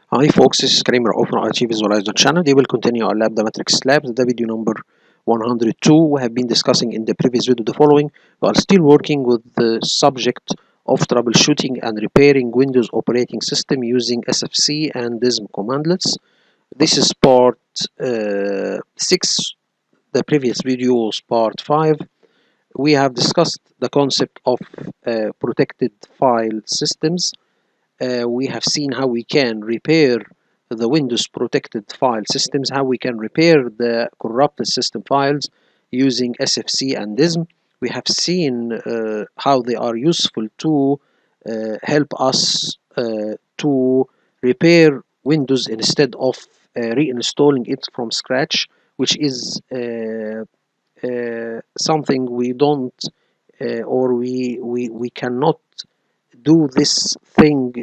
Hi folks, this is Kramer of IT Visualizer channel. We will continue our lab, the matrix labs, the video number 102. We have been discussing in the previous video the following. We are still working with the subject of troubleshooting and repairing Windows operating system using SFC and DISM commandlets. This is part 6. The previous video was part 5. We have discussed the concept of protected file systems. We have seen how we can repair the Windows protected file systems, how we can repair the corrupted system files using SFC and DISM. We have seen how they are useful to help us to repair Windows instead of reinstalling it from scratch, which is something we don't or we cannot do this thing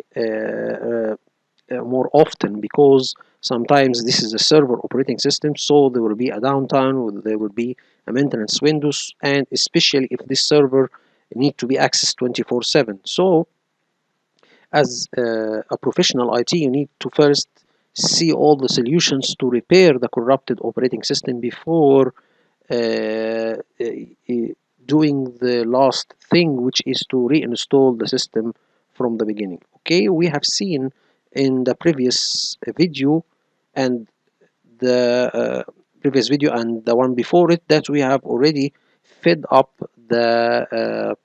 more often, because sometimes this is a server operating system, so there will be a downtime, there will be a maintenance windows, and especially if this server need to be accessed 24/7. So as a professional IT, you need to first see all the solutions to repair the corrupted operating system before doing the last thing, which is to reinstall the system from the beginning. Okay, we have seen in the previous video and the previous video and the one before it that we have already fed up the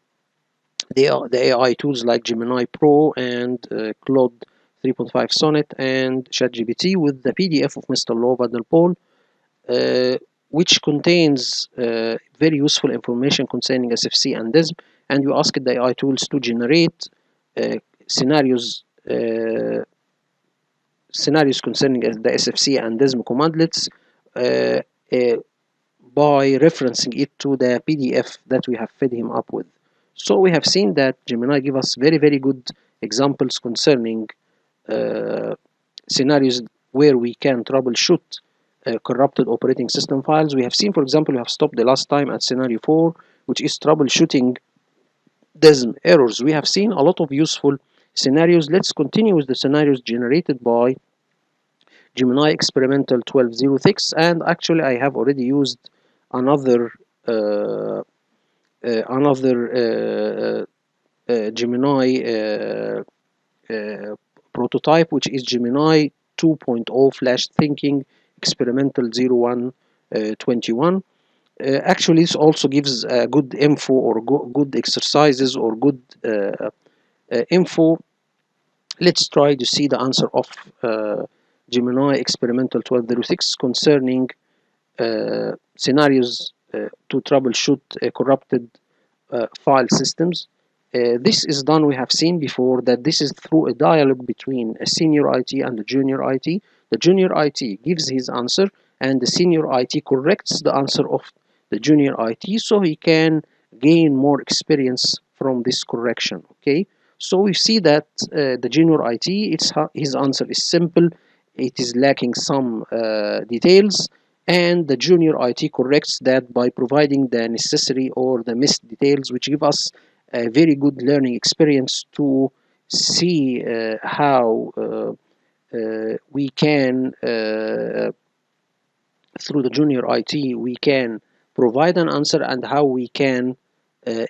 AI tools like Gemini Pro and Claude 3.5 Sonnet and ChatGPT with the PDF of Mr. Lo Van der Poel, which contains very useful information concerning SFC and DISM, and you ask the AI tools to generate scenarios concerning the SFC and DISM commandlets by referencing it to the PDF that we have fed him up with. So we have seen that Gemini give us very good examples concerning scenarios where we can troubleshoot corrupted operating system files. We have seen, for example, we have stopped the last time at scenario 4, which is troubleshooting DISM errors. We have seen a lot of useful scenarios. Let's continue with the scenarios generated by Gemini Experimental 1206, and actually I have already used another Gemini prototype, which is Gemini 2.0 Flash Thinking Experimental 0121. Actually, this also gives good info or good exercises or good info. Let's try to see the answer of Gemini Experimental 1206 concerning scenarios to troubleshoot corrupted file systems. This is done, we have seen before that this is through a dialogue between a senior IT and a junior IT. The junior IT gives his answer and the senior IT corrects the answer of the junior IT, so he can gain more experience from this correction. Okay, so we see that the junior IT, his answer is simple, it is lacking some details, and the junior IT corrects that by providing the necessary or the missed details, which give us a very good learning experience to see how we can through the junior IT we can provide an answer, and how we can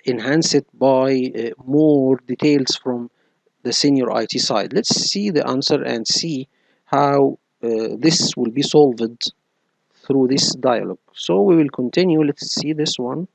enhance it by more details from the senior IT side. Let's see the answer and see how this will be solved through this dialogue. So we will continue. Let's see this one.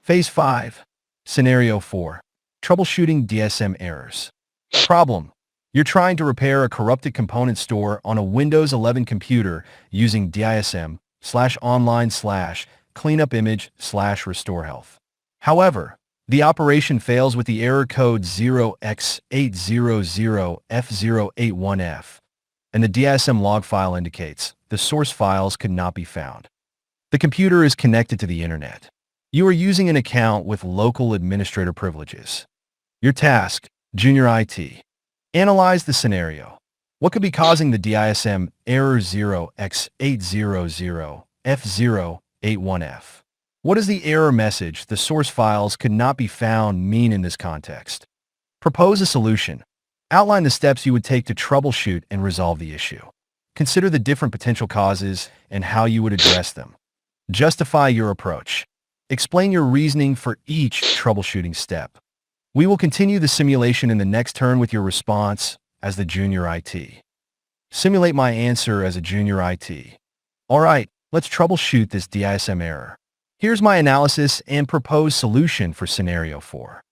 Phase 5. Scenario 4. Troubleshooting DSM errors. Problem. You're trying to repair a corrupted component store on a Windows 11 computer using DISM/online/cleanupimage/restore health. However, the operation fails with the error code 0x800F081F. and the DISM log file indicates the source files could not be found. The computer is connected to the internet. You are using an account with local administrator privileges. Your task, Junior IT. Analyze the scenario. What could be causing the DISM error 0x800F081F? What does the error message, the source files could not be found, mean in this context? Propose a solution. Outline the steps you would take to troubleshoot and resolve the issue. Consider the different potential causes and how you would address them. Justify your approach. Explain your reasoning for each troubleshooting step. We will continue the simulation in the next turn with your response as the Junior IT. Simulate my answer as a Junior IT. Alright, let's troubleshoot this DISM error. Here's my analysis and proposed solution for Scenario 4.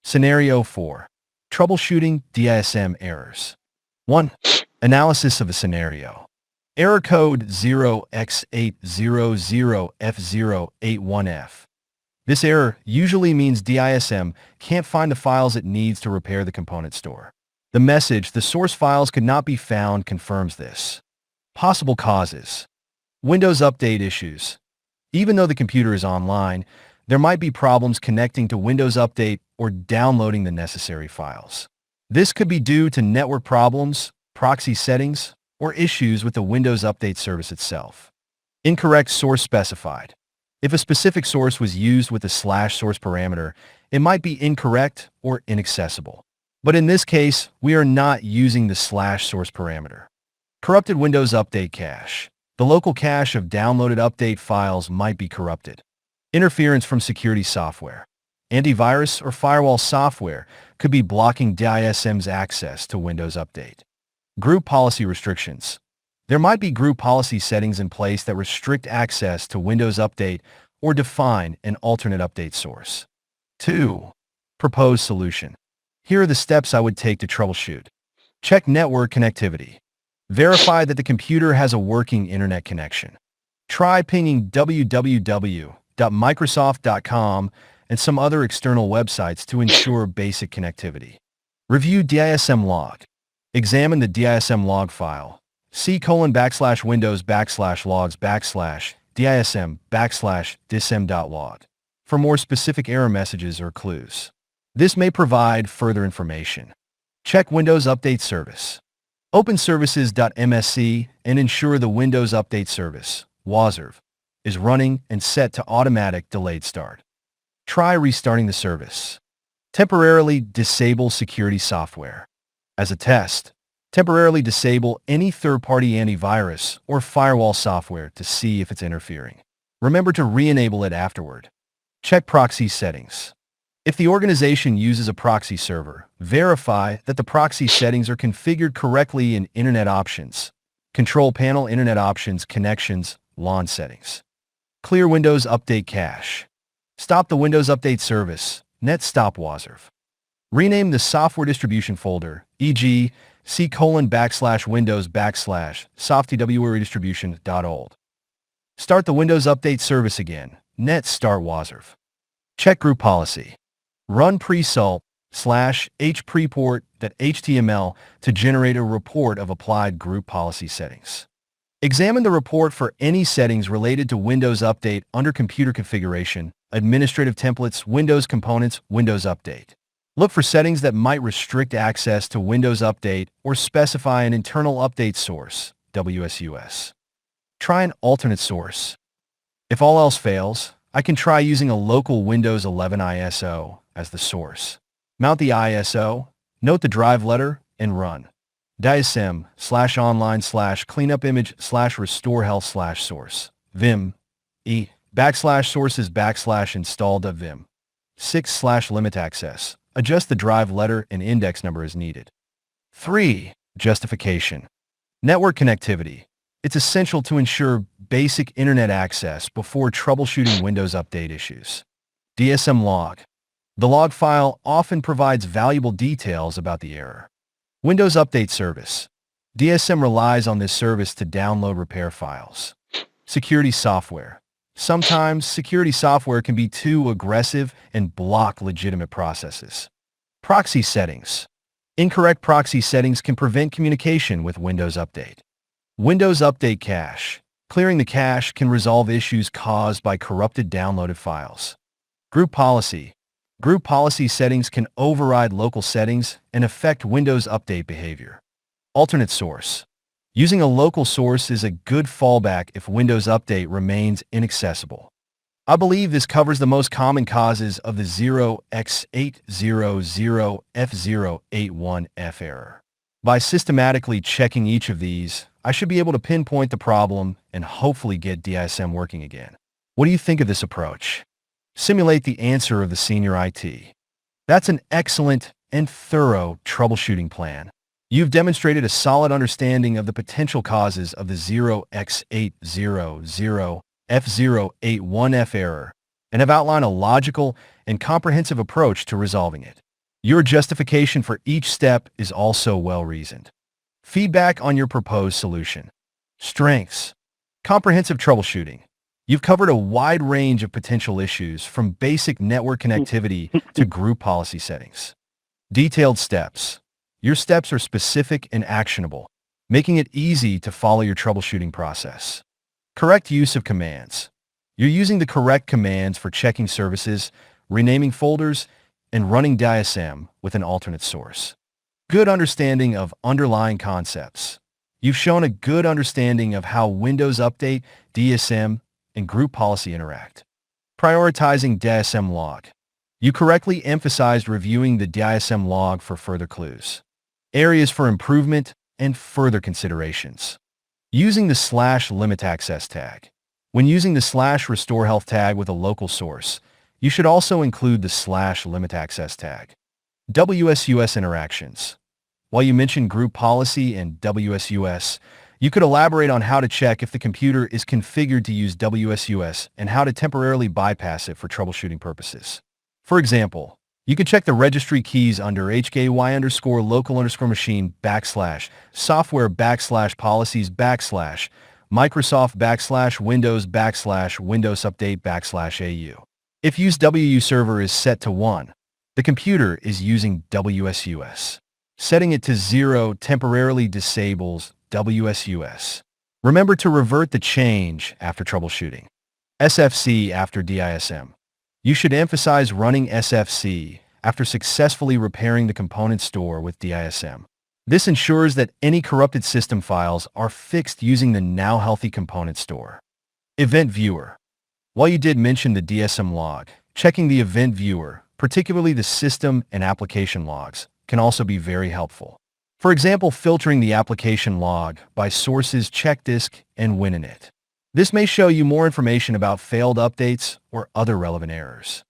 Scenario 4. Troubleshooting DISM errors. 1. Analysis of a scenario. Error code 0x800F081F. This error usually means DISM can't find the files it needs to repair the component store. The message, the source files could not be found, confirms this. Possible causes. Windows Update issues. Even though the computer is online, there might be problems connecting to Windows Update or downloading the necessary files. This could be due to network problems, proxy settings, or issues with the Windows Update service itself. Incorrect source specified. If a specific source was used with a /source parameter, it might be incorrect or inaccessible. But in this case, we are not using the /source parameter. Corrupted Windows Update cache. The local cache of downloaded update files might be corrupted. Interference from security software. Antivirus or firewall software could be blocking DISM's access to Windows Update. Group policy restrictions. There might be group policy settings in place that restrict access to Windows Update or define an alternate update source. 2. Proposed solution. Here are the steps I would take to troubleshoot. Check network connectivity. Verify that the computer has a working internet connection. Try pinging www.microsoft.com and some other external websites to ensure basic connectivity. Review DISM log. Examine the DISM log file. c:\/windows/logs/DISM/dism.log for more specific error messages or clues. This may provide further information. Check Windows Update Service. Open services.msc and ensure the Windows Update Service, WASRV, is running and set to automatic delayed start. Try restarting the service. Temporarily disable security software. As a test, temporarily disable any third-party antivirus or firewall software to see if it's interfering. Remember to re-enable it afterward. Check proxy settings. If the organization uses a proxy server, verify that the proxy settings are configured correctly in Internet Options, Control Panel, Internet Options, Connections, LAN settings. Clear Windows Update cache. Stop the Windows Update service, net stop WASRV. Rename the software distribution folder, e.g., c:\/windows/software-redistribution.old. Start the Windows Update service again, net start WASRV. Check group policy. Run presult/hpreport.html to generate a report of applied group policy settings. Examine the report for any settings related to Windows Update under Computer Configuration, Administrative Templates, Windows Components, Windows Update. Look for settings that might restrict access to Windows Update or specify an internal update source, WSUS. Try an alternate source. If all else fails, I can try using a local Windows 11 ISO as the source. Mount the ISO, note the drive letter, and run. DISM/online/cleanupimage/restore health/source. Vim. /sources/install.vim. 6/limit access. Adjust the drive letter and index number as needed. 3. Justification. Network connectivity. It's essential to ensure basic internet access before troubleshooting Windows Update issues. DISM log. The log file often provides valuable details about the error. Windows Update Service. DISM relies on this service to download repair files. Security software. Sometimes security software can be too aggressive and block legitimate processes. Proxy settings. Incorrect proxy settings can prevent communication with Windows Update. Windows Update Cache. Clearing the cache can resolve issues caused by corrupted downloaded files. Group policy. Group policy settings can override local settings and affect Windows Update behavior. Alternate source. Using a local source is a good fallback if Windows Update remains inaccessible. I believe this covers the most common causes of the 0x800F081F error. By systematically checking each of these, I should be able to pinpoint the problem and hopefully get DISM working again. What do you think of this approach? Simulate the answer of the senior IT. That's an excellent and thorough troubleshooting plan. You've demonstrated a solid understanding of the potential causes of the 0x800F081F error and have outlined a logical and comprehensive approach to resolving it. Your justification for each step is also well-reasoned. Feedback on your proposed solution. Strengths. Comprehensive troubleshooting. You've covered a wide range of potential issues from basic network connectivity to group policy settings. Detailed steps. Your steps are specific and actionable, making it easy to follow your troubleshooting process. Correct use of commands. You're using the correct commands for checking services, renaming folders, and running DISM with an alternate source. Good understanding of underlying concepts. You've shown a good understanding of how Windows Update, DISM, and group policy interact. Prioritizing DISM log. You correctly emphasized reviewing the DISM log for further clues. Areas for improvement and further considerations. Using the /limit access tag. When using the /restore health tag with a local source, you should also include the /limit access tag. WSUS interactions. While you mentioned group policy and WSUS, you could elaborate on how to check if the computer is configured to use WSUS and how to temporarily bypass it for troubleshooting purposes. For example, you can check the registry keys under HKY_local_machine /software /policies /Microsoft /Windows /Windows Update /AU. If use WU server is set to 1, the computer is using WSUS. Setting it to 0 temporarily disables WSUS. Remember to revert the change after troubleshooting. SFC after DISM. You should emphasize running SFC after successfully repairing the component store with DISM. This ensures that any corrupted system files are fixed using the now healthy component store. Event Viewer. While you did mention the DISM log, checking the event viewer, particularly the system and application logs, can also be very helpful. For example, filtering the application log by sources check disk and WinInit. This may show you more information about failed updates or other relevant errors.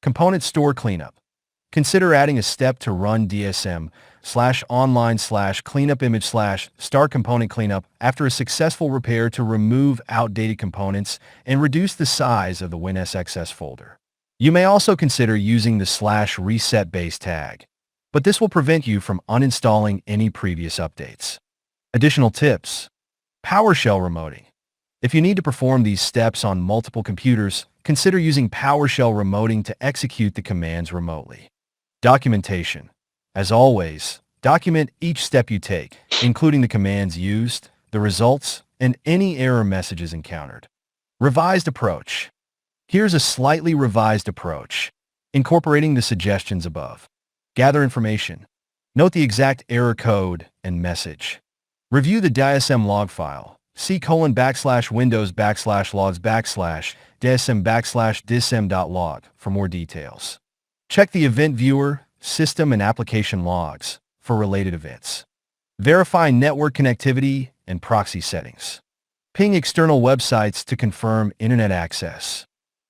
Component store cleanup. Consider adding a step to run DISM/online/cleanup image/start component cleanup after a successful repair to remove outdated components and reduce the size of the WinSXS folder. You may also consider using the /reset base tag, but this will prevent you from uninstalling any previous updates. Additional tips. PowerShell remoting. If you need to perform these steps on multiple computers, consider using PowerShell remoting to execute the commands remotely. Documentation. As always, document each step you take, including the commands used, the results, and any error messages encountered. Revised approach. Here's a slightly revised approach, incorporating the suggestions above. Gather information. Note the exact error code and message. Review the DISM log file. C:\windows /logs /DISM /dism.log for more details. Check the event viewer, system and application logs for related events. Verify network connectivity and proxy settings. Ping external websites to confirm internet access.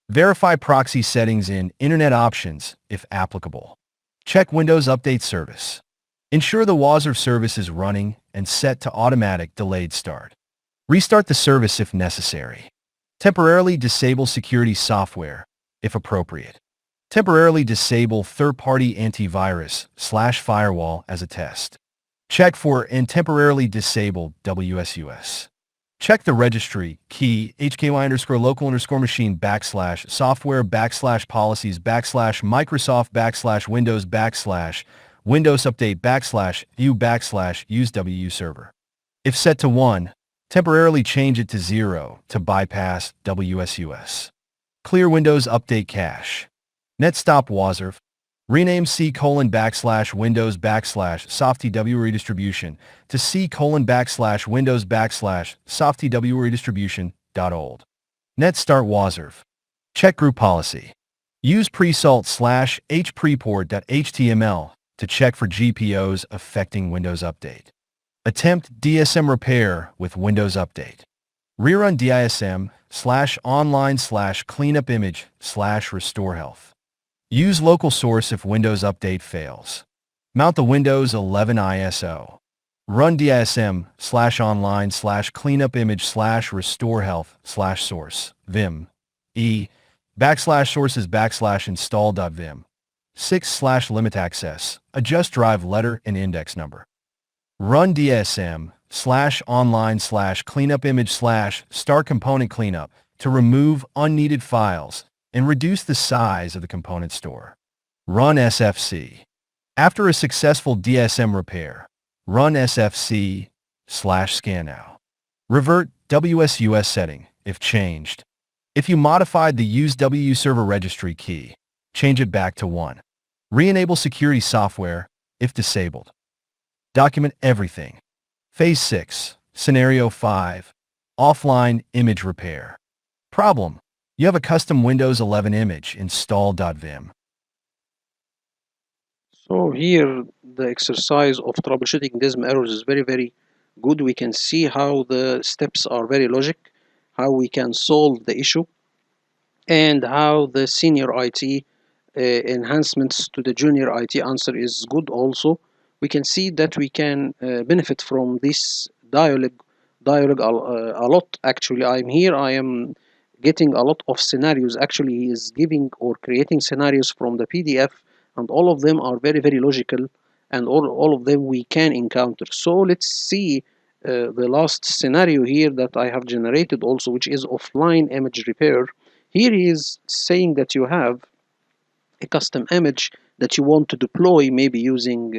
Verify proxy settings in Internet Options if applicable. Check Windows Update service. Ensure the WASR service is running and set to automatic delayed start. Restart the service if necessary. Temporarily disable security software, if appropriate. Temporarily disable third-party antivirus/firewall as a test. Check for and temporarily disable WSUS. Check the registry key HKY_local_machine /software /policies /Microsoft /Windows Windows Update /u/use WU server. If set to 1, temporarily change it to 0 to bypass WSUS. Clear Windows Update cache. Netstop WASRV. Rename C:\Windows\softtw redistribution to C:\Windows\softtw redistribution.old. Net start WASRV. Check group policy. Use presalt/hpreport.html to check for GPOs affecting Windows Update. Attempt DSM repair with Windows Update. Rerun DISM/online/cleanup image/restore health. Use local source if Windows Update fails. Mount the Windows 11 ISO. Run DISM/online/cleanup image/restore health/source vim /sources/install.vim 6/limit access. Adjust drive letter and index number. Run DSM/online/cleanup image/start component cleanup to remove unneeded files and reduce the size of the component store. Run SFC. After a successful DSM repair, run SFC/scan now. Revert WSUS setting if changed. If you modified the use WU server registry key, change it back to 1. Re-enable security software if disabled. Document everything. Phase 6, Scenario 5, Offline Image Repair. Problem: you have a custom Windows 11 image install.vim. So here the exercise of troubleshooting DISM errors is very, very good. We can see how the steps are very logic, how we can solve the issue, and how the senior IT enhancements to the junior IT answer is good also. We can see that we can benefit from this dialogue a lot. Actually, I am getting a lot of scenarios. Actually, he is giving or creating scenarios from the PDF, and all of them are very, very logical, and all of them we can encounter. So let's see the last scenario here that I have generated also, which is offline image repair. Here he is saying that you have a custom image that you want to deploy, maybe using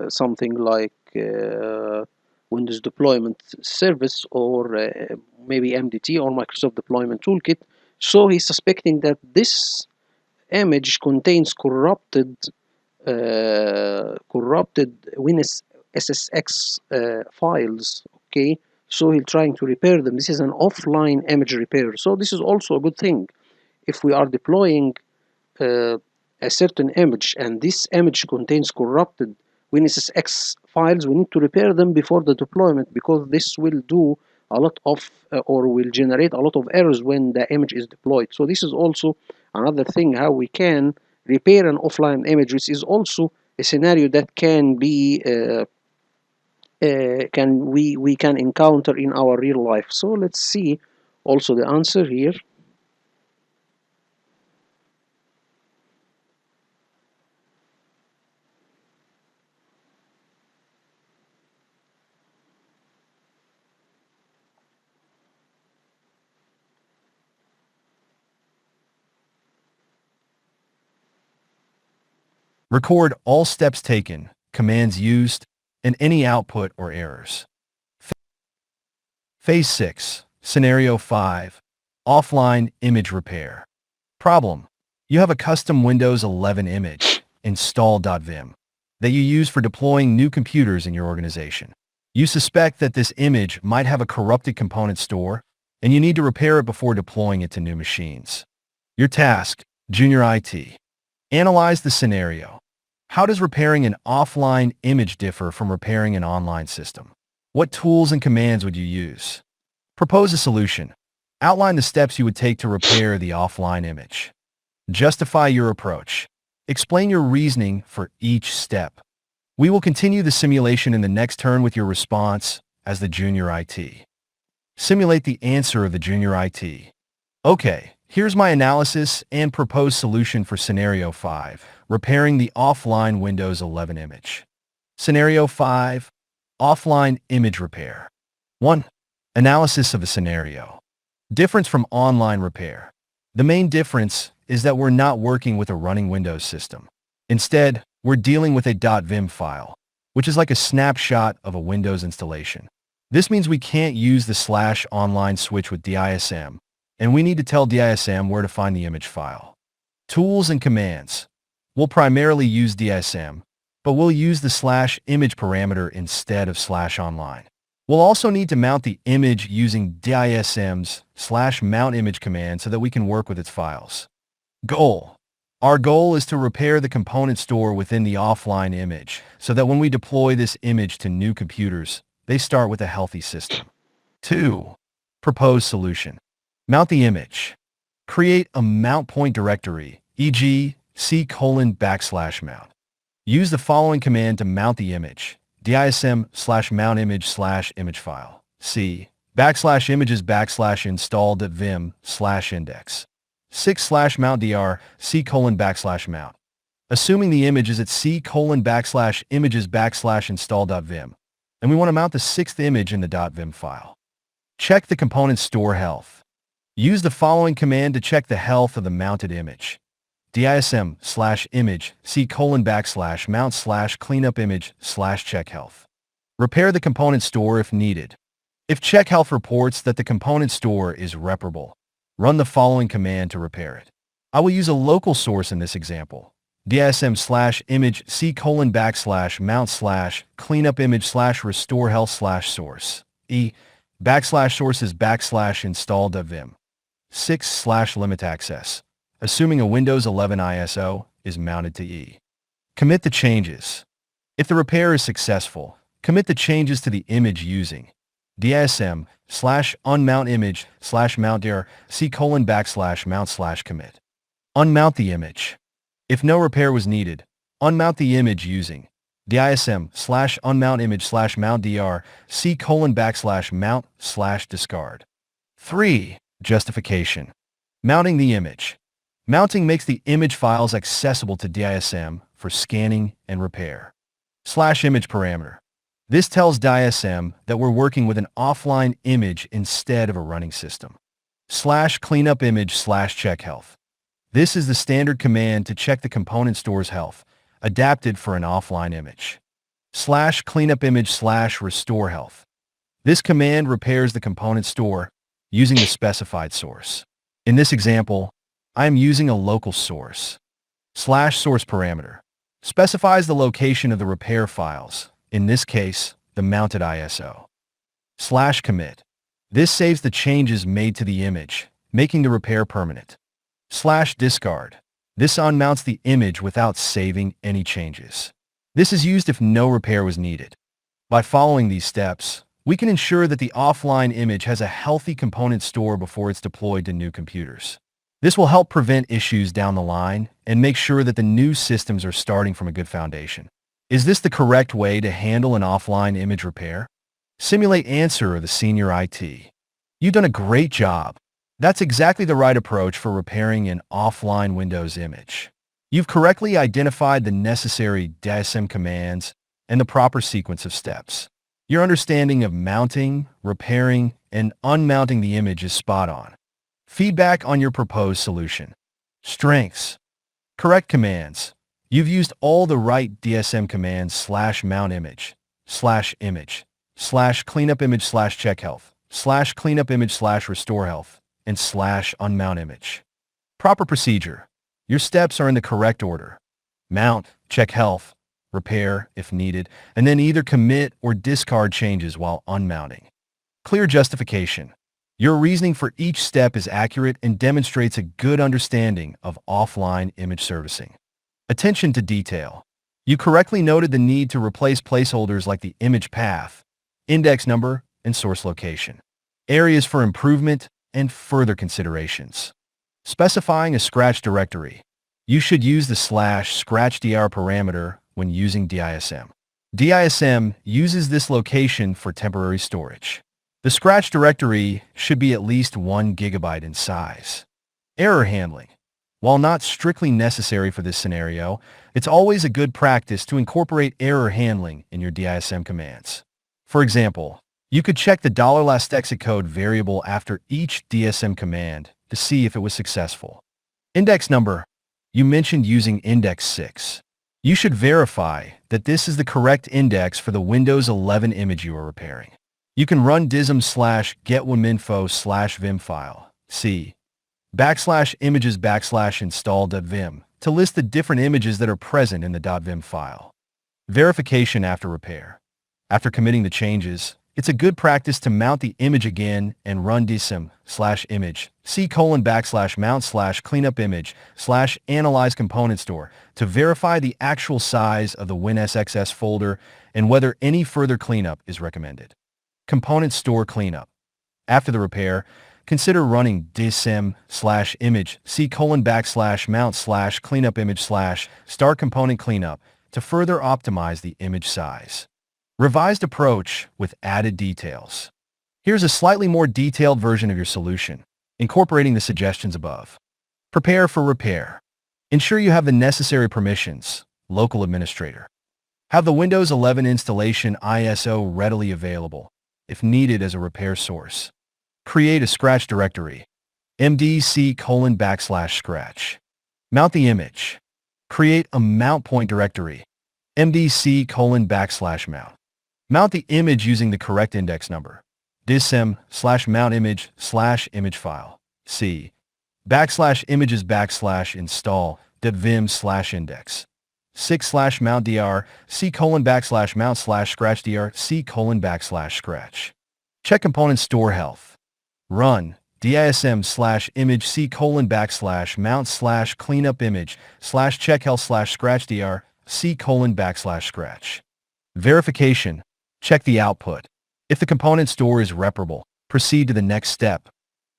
something like Windows Deployment Service, or maybe MDT or Microsoft Deployment Toolkit. So he's suspecting that this image contains corrupted WinSSX files. Okay, so he's trying to repair them. This is an offline image repair. So this is also a good thing. If we are deploying a certain image and this image contains corrupted WinSSX files, we need to repair them before the deployment, because this will do a lot of or will generate a lot of errors when the image is deployed. So this is also another thing how we can repair an offline image, which is also a scenario that can be we can encounter in our real life. So let's see also the answer here. Record all steps taken, commands used, and any output or errors. Phase 6, Scenario 5, Offline Image Repair. Problem: you have a custom Windows 11 image, install.vim, that you use for deploying new computers in your organization. You suspect that this image might have a corrupted component store, and you need to repair it before deploying it to new machines. Your task: Junior IT. Analyze the scenario. How does repairing an offline image differ from repairing an online system? What tools and commands would you use? Propose a solution. Outline the steps you would take to repair the offline image. Justify your approach. Explain your reasoning for each step. We will continue the simulation in the next turn with your response as the junior IT. Simulate the answer of the junior IT. Okay, here's my analysis and proposed solution for Scenario 5, repairing the offline Windows 11 image. Scenario 5, Offline Image Repair. 1. Analysis of a scenario. Difference from online repair. The main difference is that we're not working with a running Windows system. Instead, we're dealing with a .vim file, which is like a snapshot of a Windows installation. This means we can't use the /online switch with DISM, and we need to tell DISM where to find the image file. Tools and commands. We'll primarily use DISM, but we'll use the /image parameter instead of /online. We'll also need to mount the image using DISM's /mount image command so that we can work with its files. Goal. Our goal is to repair the component store within the offline image so that when we deploy this image to new computers, they start with a healthy system. 2. Proposed solution. Mount the image. Create a mount point directory, e.g. c:\mount. Use the following command to mount the image. DISM /mount image file. C /images /install.vim/index. 6/mount dr c:\mount. Assuming the image is at c:\images/install.vim, and we want to mount the 6th image in the .vim file. Check the component store health. Use the following command to check the health of the mounted image. DISM /image c:\mount/cleanup image/check health. Repair the component store if needed. If check health reports that the component store is reparable, run the following command to repair it. I will use a local source in this example. DISM /image c:\mount/cleanup image/restore health/source. /source is /install.vim. 6/limit access. Assuming a Windows 11 ISO is mounted to E. Commit the changes. If the repair is successful, commit the changes to the image using DISM /unmount image/mount dir c:\mount/commit. Unmount the image. If no repair was needed, unmount the image using DISM /unmount image/mount dir c:\mount/discard. 3. Justification. Mounting the image. Mounting makes the image files accessible to DISM for scanning and repair. /image parameter. This tells DISM that we're working with an offline image instead of a running system. /cleanup image/check health. This is the standard command to check the component store's health, adapted for an offline image. /cleanup image/restore health. This command repairs the component store using the specified source. In this example, I am using a local source. /source parameter specifies the location of the repair files, in this case, the mounted ISO. /commit. This saves the changes made to the image, making the repair permanent. /discard. This unmounts the image without saving any changes. This is used if no repair was needed. By following these steps, we can ensure that the offline image has a healthy component store before it's deployed to new computers. This will help prevent issues down the line and make sure that the new systems are starting from a good foundation. Is this the correct way to handle an offline image repair? Simulate answer of the senior IT. You've done a great job. That's exactly the right approach for repairing an offline Windows image. You've correctly identified the necessary DISM commands and the proper sequence of steps. Your understanding of mounting, repairing, and unmounting the image is spot on. Feedback on your proposed solution. Strengths. Correct commands. You've used all the right DISM commands /mount image, /cleanup image/check health, /cleanup image/restore health, and /unmount image. Proper procedure. Your steps are in the correct order. Mount, check health, repair if needed, and then either commit or discard changes while unmounting. Clear justification. Your reasoning for each step is accurate and demonstrates a good understanding of offline image servicing. Attention to detail. You correctly noted the need to replace placeholders like the image path, index number, and source location. Areas for improvement and further considerations. Specifying a scratch directory. You should use the /scratchdr parameter when using DISM. DISM uses this location for temporary storage. The scratch directory should be at least 1 GB in size. Error handling. While not strictly necessary for this scenario, it's always a good practice to incorporate error handling in your DISM commands. For example, you could check the $last exit code variable after each DISM command to see if it was successful. Index number. You mentioned using index 6. You should verify that this is the correct index for the Windows 11 image you are repairing. You can run dism slash getwinminfo slash vim file, c backslash images backslash install.vim to list the different images that are present in the .vim file. Verification after repair. After committing the changes, it's a good practice to mount the image again and run dism slash image c:\mount slash cleanup image slash analyze component store to verify the actual size of the WinSXS folder and whether any further cleanup is recommended. Component store cleanup. After the repair, consider running dism slash image c:\mount slash cleanup image slash start component cleanup to further optimize the image size. Revised approach with added details. Here's a slightly more detailed version of your solution, incorporating the suggestions above. Prepare for repair. Ensure you have the necessary permissions, local administrator. Have the Windows 11 installation ISO readily available, if needed as a repair source. Create a scratch directory, mdc:\scratch. Mount the image. Create a mount point directory, mdc:\mount. Mount the image using the correct index number, dism slash mount image slash image file, c backslash images backslash install .vim slash index, 6 slash mount dr c:\mount slash scratch dr c:\scratch. Check component store health. Run dism slash image c:\mount slash cleanup image slash check health slash scratch dr c:\scratch. Verification. Check the output. If the component store is reparable, proceed to the next step.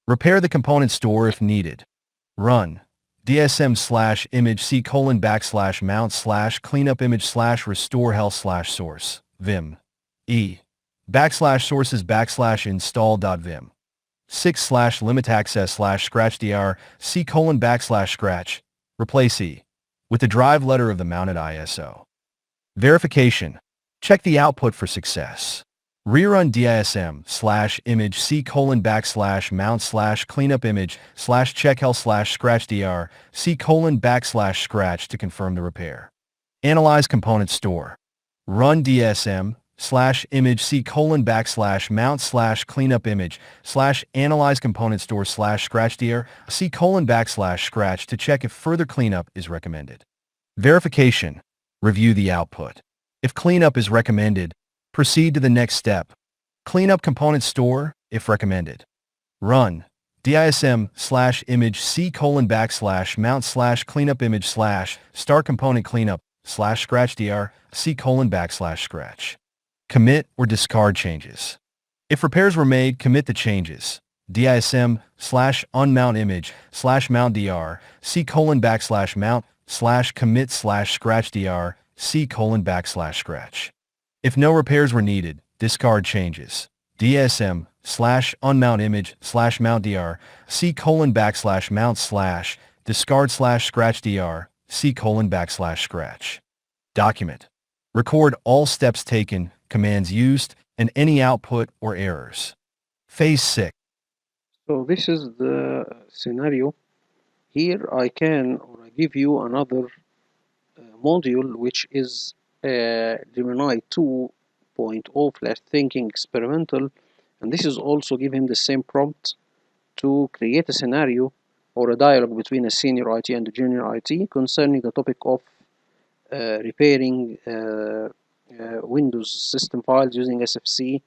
Repair the component store if needed. Run dism slash image c:\mount slash cleanup image slash restore health slash source vim backslash sources backslash install.vim 6 slash limit access slash scratch dr c:\scratch. Replace e with the drive letter of the mounted ISO. Verification. Check the output for success. Rerun dism slash image c:\mount slash cleanup image slash check health slash scratch dr c:\scratch to confirm the repair. Analyze component store. Run dism slash image c:\mount slash cleanup image slash analyze component store slash scratch dr c:\scratch to check if further cleanup is recommended. Verification. Review the output. If cleanup is recommended, proceed to the next step. Clean up component store, if recommended. Run dism slash image c:\mount slash cleanup image slash start component cleanup slash scratch dr c:\scratch. Commit or discard changes. If repairs were made, commit the changes. dism slash unmount image slash mount dr c:\mount slash commit slash scratch dr c:\scratch. If no repairs were needed, discard changes. dism slash unmount image slash mount dr c:\mount slash discard slash scratch dr c:\scratch. Document. Record all steps taken, commands used, and any output or errors. Phase 6. So this is the scenario. Here I can or I give you another module which is Gemini 2.0 flash thinking experimental, and this is also give him the same prompt to create a scenario or a dialogue between a senior IT and a junior IT concerning the topic of repairing Windows system files using SFC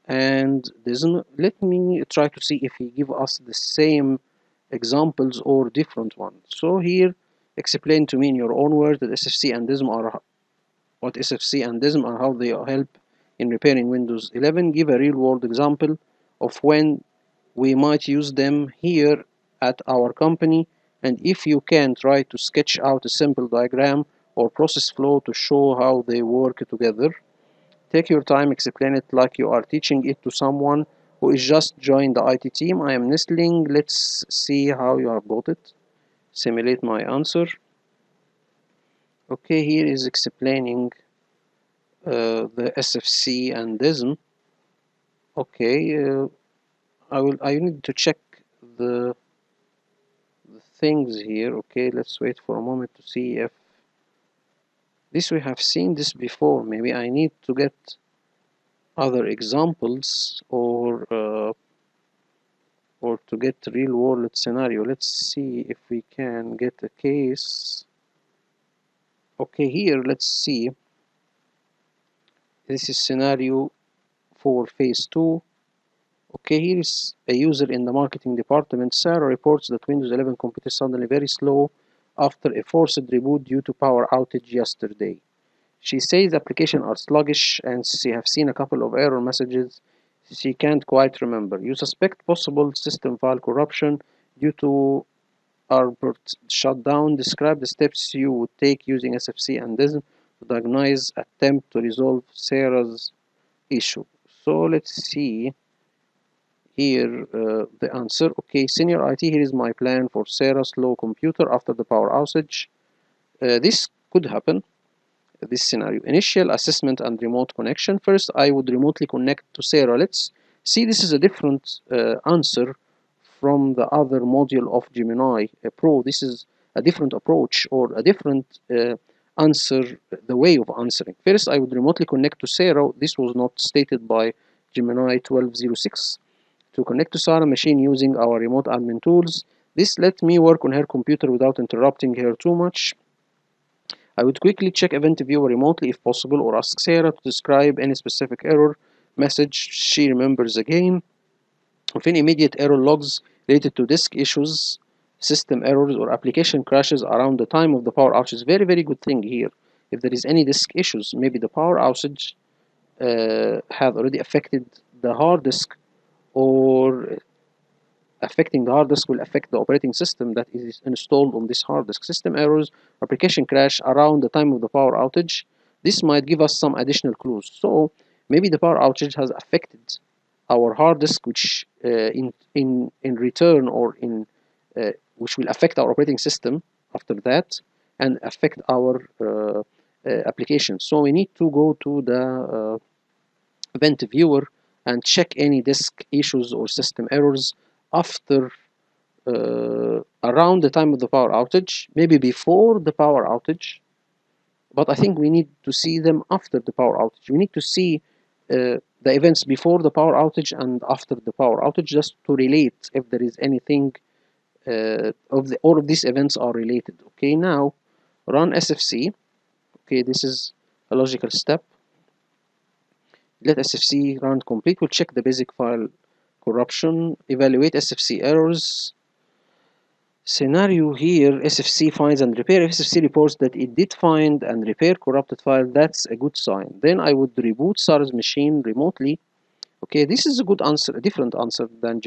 and DISM. Let me try to see if he give us the same examples or different ones. So here, explain to me in your own words that SFC and DISM are what SFC and DISM and how they help in repairing Windows 11. Give a real-world example of when we might use them here at our company, and if you can, try to sketch out a simple diagram or process flow to show how they work together. Take your time, explain it like you are teaching it to someone who is just joined the IT team. I am listening. Let's see how you have got it. Simulate my answer. Okay, here is explaining the SFC and DISM. Okay, I need to check the things here. Okay, let's wait for a moment to see if This we have seen this before. Maybe I need to get other examples or to get real world scenario. Let's see if we can get a case. Okay, here let's see. This is scenario for phase 2. Okay, here is a user in the marketing department. Sarah reports that Windows 11 computer is suddenly very slow after a forced reboot due to power outage yesterday. She says applications are sluggish and she has seen a couple of error messages she can't quite remember. You suspect possible system file corruption due to Albert shutdown. Describe the steps you would take using SFC and DISM to diagnose, attempt to resolve Sarah's issue. So let's see here the answer. Okay, senior IT, here is my plan for Sarah's slow computer after the power outage. This could happen. This scenario: initial assessment and remote connection. First, I would remotely connect to Sarah. Let's see, this is a different answer from the other module of Gemini Pro. This is a different approach or a different answer, the way of answering. First, I would remotely connect to Sarah. This was not stated by Gemini 1206. To connect to Sarah machine using our remote admin tools. This let me work on her computer without interrupting her too much. I would quickly check Event Viewer remotely if possible, or ask Sarah to describe any specific error message she remembers again. If any immediate error logs related to disk issues, system errors, or application crashes around the time of the power outage. Very, very good thing here. If there is any disk issues, maybe the power outage have already affected the hard disk, or affecting the hard disk will affect the operating system that is installed on this hard disk. System errors, application crash around the time of the power outage. This might give us some additional clues. So maybe the power outage has affected our hard disk, which in return or in which will affect our operating system after that and affect our application. So we need to go to the event viewer and check any disk issues or system errors after around the time of the power outage, maybe before the power outage, but I think we need to see them after the power outage. We need to see the events before the power outage and after the power outage, just to relate if there is anything all of these events are related. Okay, now run SFC. Okay, this is a logical step. Let SFC run complete. We'll check the basic file corruption, evaluate SFC errors. Scenario here: SFC finds and repair. If SFC reports that it did find and repair corrupted file, that's a good sign. Then I would reboot Sarah's machine remotely. Okay, this is a good answer, a different answer than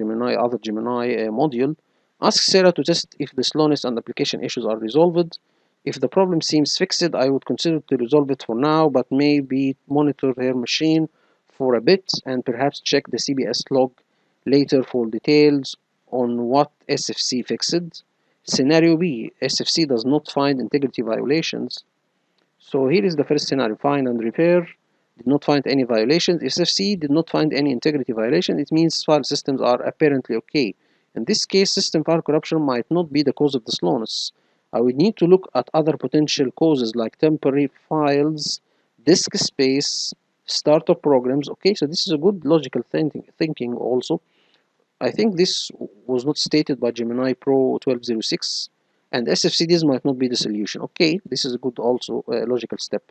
other Gemini module. Ask Sarah to test if the slowness and application issues are resolved. If the problem seems fixed, I would consider to resolve it for now, but maybe monitor her machine for a bit and perhaps check the CBS log later for details on what SFC fixed. Scenario B: SFC does not find integrity violations. So here is the first scenario: find and repair. Did not find any violations. If SFC did not find any integrity violation, it means file systems are apparently okay. In this case, system file corruption might not be the cause of the slowness. I would need to look at other potential causes like temporary files, disk space, startup programs. Okay, so this is a good logical thinking also. I think this was not stated by Gemini Pro 1206, and SFCDs might not be the solution. Okay, this is a good also logical step.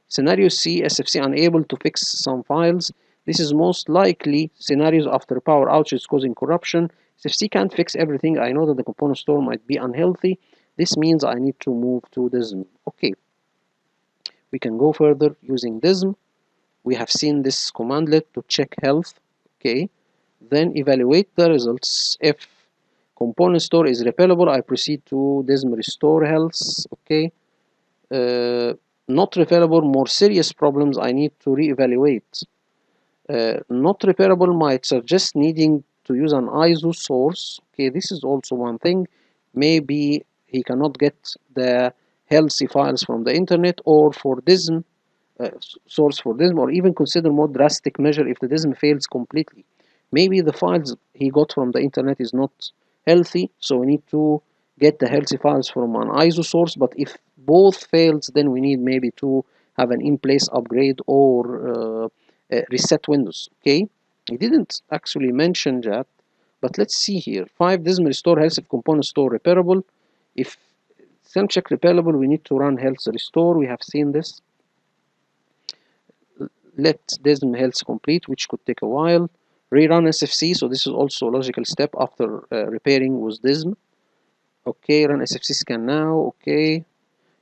Scenario C: SFC unable to fix some files. This is most likely scenarios after power outage causing corruption. SFC can't fix everything. I know that the component store might be unhealthy. This means I need to move to DISM. Okay, we can go further using DISM. We have seen this commandlet to check health. Okay, then evaluate the results. If component store is repairable, I proceed to DISM restore health. Okay, not repairable, more serious problems, I need to reevaluate. Not repairable might suggest needing to use an ISO source. Okay, this is also one thing. Maybe he cannot get the healthy files from the internet, or for DISM, source for DISM, or even consider more drastic measure if the DISM fails completely. Maybe the files he got from the internet is not healthy, so we need to get the healthy files from an ISO source. But if both fails, then we need maybe to have an in-place upgrade or reset Windows. Okay, he didn't actually mention that, but let's see here. 5 DISM restore health if component store repairable. If SIM check repairable, we need to run health restore. We have seen this. Let DISM health complete, which could take a while. Rerun SFC, so this is also a logical step after repairing with DISM. Okay, run SFC scan now. Okay,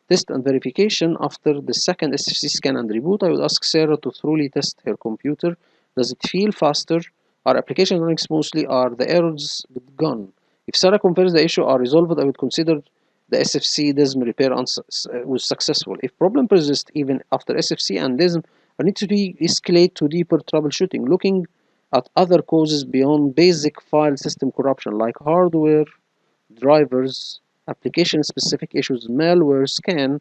test and verification. After the second SFC scan and reboot, I would ask Sarah to thoroughly test her computer. Does it feel faster? Are applications running smoothly? Are the errors gone? If Sarah confirms the issue are resolved, I would consider the SFC DISM repair was successful. If problem persists even after SFC and DISM, I need to escalate to deeper troubleshooting, looking at other causes beyond basic file system corruption like hardware, drivers, application-specific issues, malware, scan.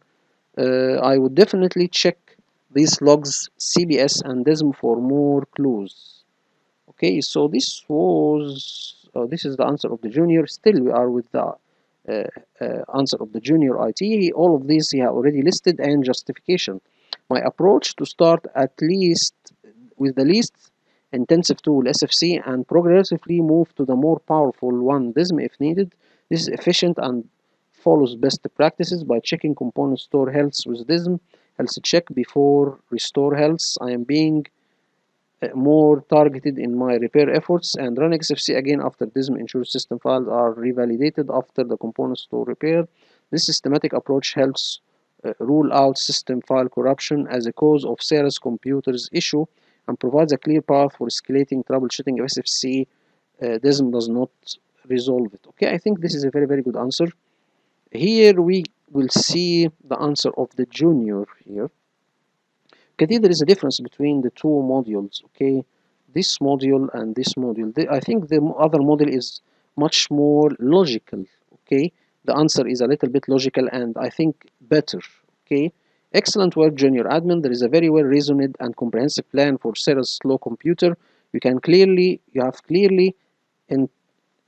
I would definitely check these logs, CBS and DISM for more clues. Okay, so this was this is the answer of the junior. Still, we are with the answer of the junior IT. All of these he have already listed and justification. My approach to start at least with the least intensive tool SFC and progressively move to the more powerful one DISM if needed. This is efficient and follows best practices by checking component store health with DISM health check before restore health. I am being more targeted in my repair efforts and run SFC again after DISM ensures system files are revalidated after the component store repair. This systematic approach helps rule out system file corruption as a cause of Sarah's computer's issue and provides a clear path for escalating troubleshooting if SFC DISM does not resolve it. Okay, I think this is a very, very good answer. Here we will see the answer of the junior here. Okay, there is a difference between the two modules. Okay, this module and this module. I think the other module is much more logical. Okay, the answer is a little bit logical and I think better. Okay, excellent work, junior admin. There is a very well reasoned and comprehensive plan for Sarah's slow computer. You have clearly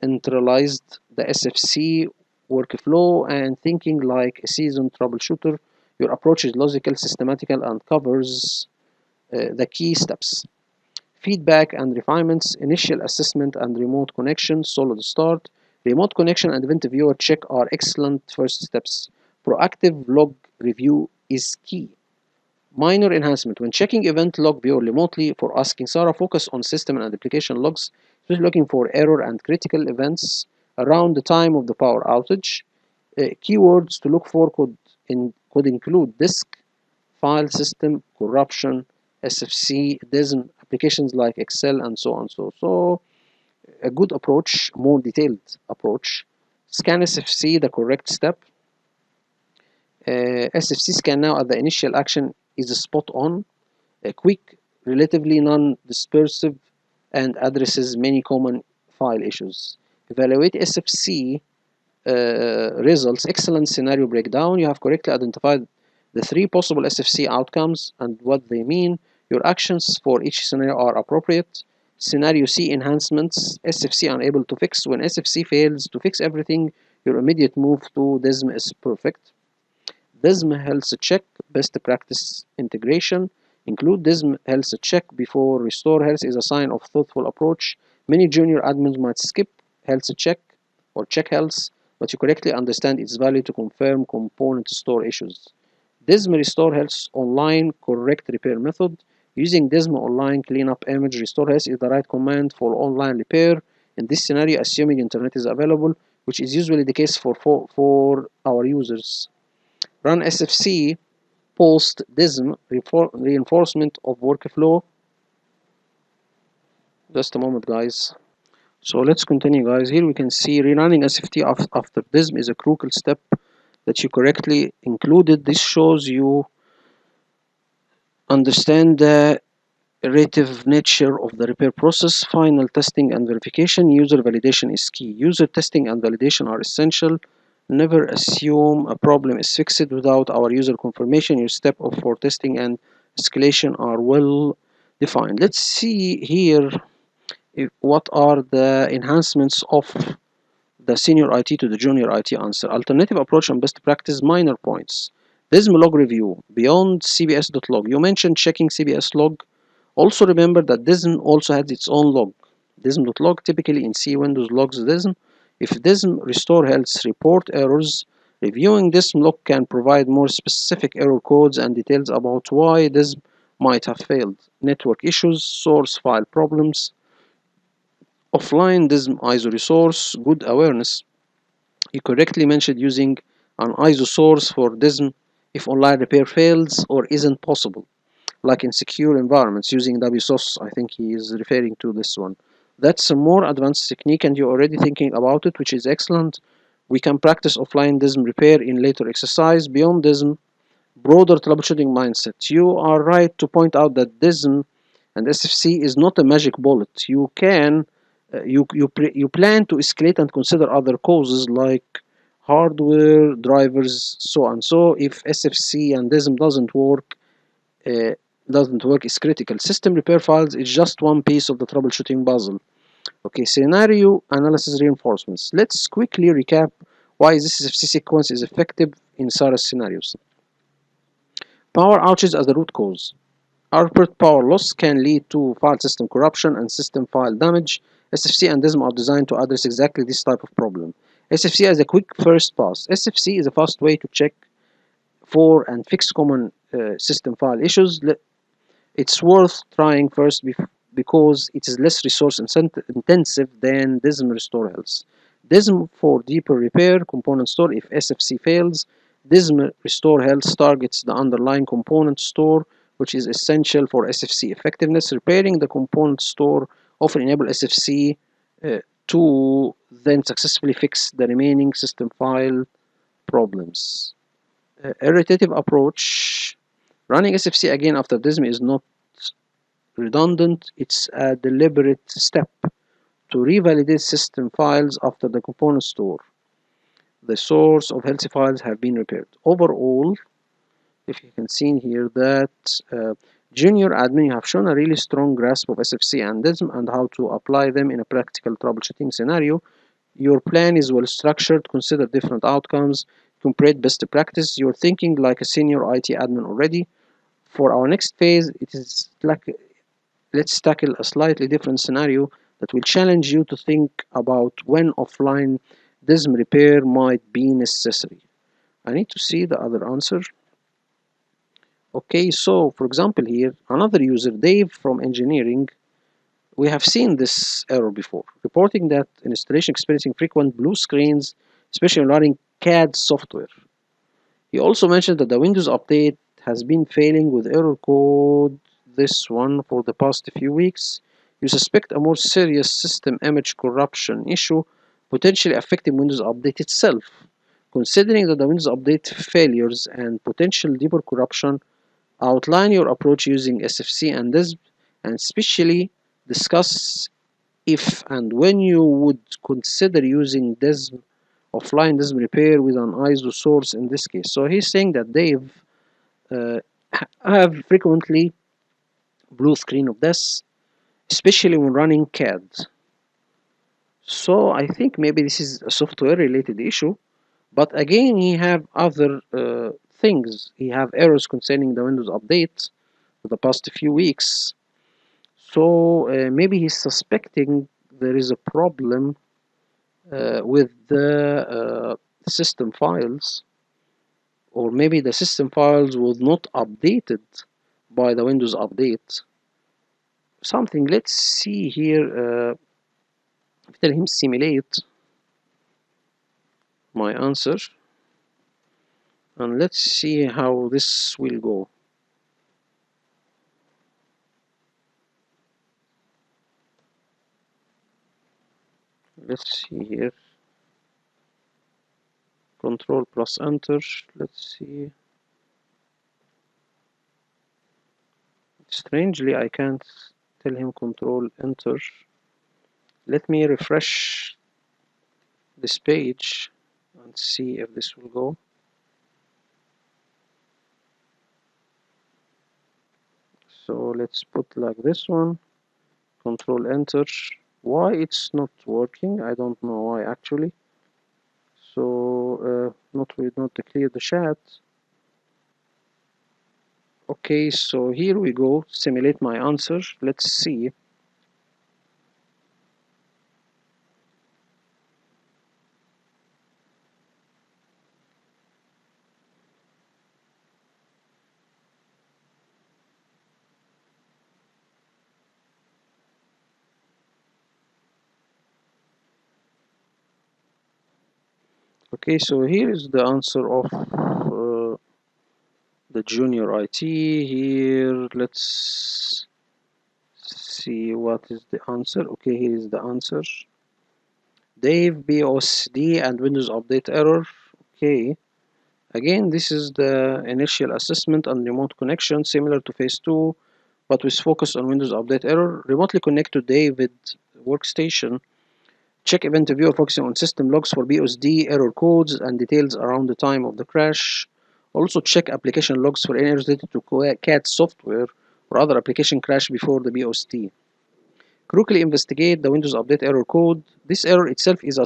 internalized the SFC workflow and thinking like a seasoned troubleshooter. Your approach is logical, systematical, and covers the key steps. Feedback and refinements, initial assessment and remote connection, solid start. Remote connection and event viewer check are excellent first steps. Proactive log review is key. Minor enhancement. When checking event log viewer remotely for asking Sarah, focus on system and application logs, especially looking for error and critical events around the time of the power outage. Keywords to look for could include disk, file system, corruption, SFC, DISM, applications like Excel, and so on. So a good approach, more detailed approach. Scan SFC, the correct step. SFC scan now at the initial action is spot on, quick, relatively non-dispersive, and addresses many common file issues. Evaluate SFC results, excellent scenario breakdown. You have correctly identified the 3 possible SFC outcomes and what they mean. Your actions for each scenario are appropriate. Scenario C enhancements, SFC unable to fix. When SFC fails to fix everything, your immediate move to DISM is perfect. DISM health check, best practice integration. Include DISM health check before restore health is a sign of thoughtful approach. Many junior admins might skip health check or check health, but you correctly understand its value to confirm component store issues. DISM restore health online correct repair method. Using DISM online cleanup image restore health is the right command for online repair. In this scenario, assuming internet is available, which is usually the case for our users. Run SFC post DISM reinforcement of workflow. Just a moment, guys. So let's continue, guys. Here we can see rerunning SFT after DISM is a crucial step that you correctly included. This shows you understand the iterative nature of the repair process. Final testing and verification. User validation is key. User testing and validation are essential. Never assume a problem is fixed without our user confirmation. Your step for testing and escalation are well defined. Let's see here what are the enhancements of the senior IT to the junior IT answer. Alternative approach and best practice, minor points. DISM log review beyond cbs.log. You mentioned checking cbs log. Also remember that DISM also has its own log. DISM.log typically in C Windows logs DISM. If DISM restore health report errors, reviewing DISM log can provide more specific error codes and details about why DISM might have failed. Network issues, source file problems, offline DISM ISO resource, good awareness. You correctly mentioned using an ISO source for DISM if online repair fails or isn't possible, like in secure environments using WSOS. I think he is referring to this one. That's a more advanced technique and you're already thinking about it, which is excellent. We can practice offline DISM repair in later exercise. Beyond DISM, broader troubleshooting mindset. You are right to point out that DISM and SFC is not a magic bullet. You plan to escalate and consider other causes like hardware, drivers, so and so. If SFC and DISM uh, doesn't work is critical. System repair files is just one piece of the troubleshooting puzzle. Okay, scenario analysis reinforcements. Let's quickly recap why this SFC sequence is effective in SARS scenarios. Power outages as the root cause. Output power loss can lead to file system corruption and system file damage. SFC and DISM are designed to address exactly this type of problem. SFC is a quick first pass. SFC is a fast way to check for and fix common system file issues. It's worth trying first because it is less resource intensive than DISM Restore Health. DISM for deeper repair, component store if SFC fails. DISM Restore Health targets the underlying component store, which is essential for SFC effectiveness. Repairing the component store often enables SFC to then successfully fix the remaining system file problems. Iterative approach. Running SFC again after DISM is not redundant, it's a deliberate step to revalidate system files after the component store. The source of healthy files have been repaired. Overall, if you can see here that junior admin have shown a really strong grasp of SFC and DISM and how to apply them in a practical troubleshooting scenario. Your plan is well structured, consider different outcomes, compare best practice. You're thinking like a senior IT admin already. For our next phase, it is like let's tackle a slightly different scenario that will challenge you to think about when offline DISM repair might be necessary. I need to see the other answer. Okay, so for example here, another user, Dave from engineering, we have seen this error before, reporting that an installation experiencing frequent blue screens, especially when running CAD software. He also mentioned that the Windows update has been failing with error code this one for the past few weeks. You suspect a more serious system image corruption issue potentially affecting Windows Update itself. Considering that the Windows Update failures and potential deeper corruption, outline your approach using SFC and DISM, and especially discuss if and when you would consider using DISM offline DISM repair with an ISO source in this case. So he's saying that Dave uh, have frequently blue screen of this, especially when running CAD. So I think maybe this is a software related issue, but again he have other things. He have errors concerning the Windows update for the past few weeks. So maybe he's suspecting there is a problem with the system files, or maybe the system files was not updated by the Windows update. Something. Let's see here. Tell him simulate my answer, and let's see how this will go. Let's see here. Control plus enter. Let's see. Strangely, I can't tell him control enter. Let me refresh this page and see if this will go. So let's put like this one, control enter. Why it's not working? I don't know why actually. So not clear the chat. Okay, so here we go, simulate my answer. Let's see. Okay, so here is the answer of the junior IT. Here, let's see what is the answer. Okay, here is the answer. Dave, BOSD and Windows Update error. Okay, again, this is the initial assessment and remote connection, similar to phase 2, but with focus on Windows Update error. Remotely connect to David workstation. Check event viewer focusing on system logs for BOSD error codes and details around the time of the crash. Also check application logs for any errors related to CAT software or other application crash before the BOSD. Critically investigate the Windows Update error code. This error itself is a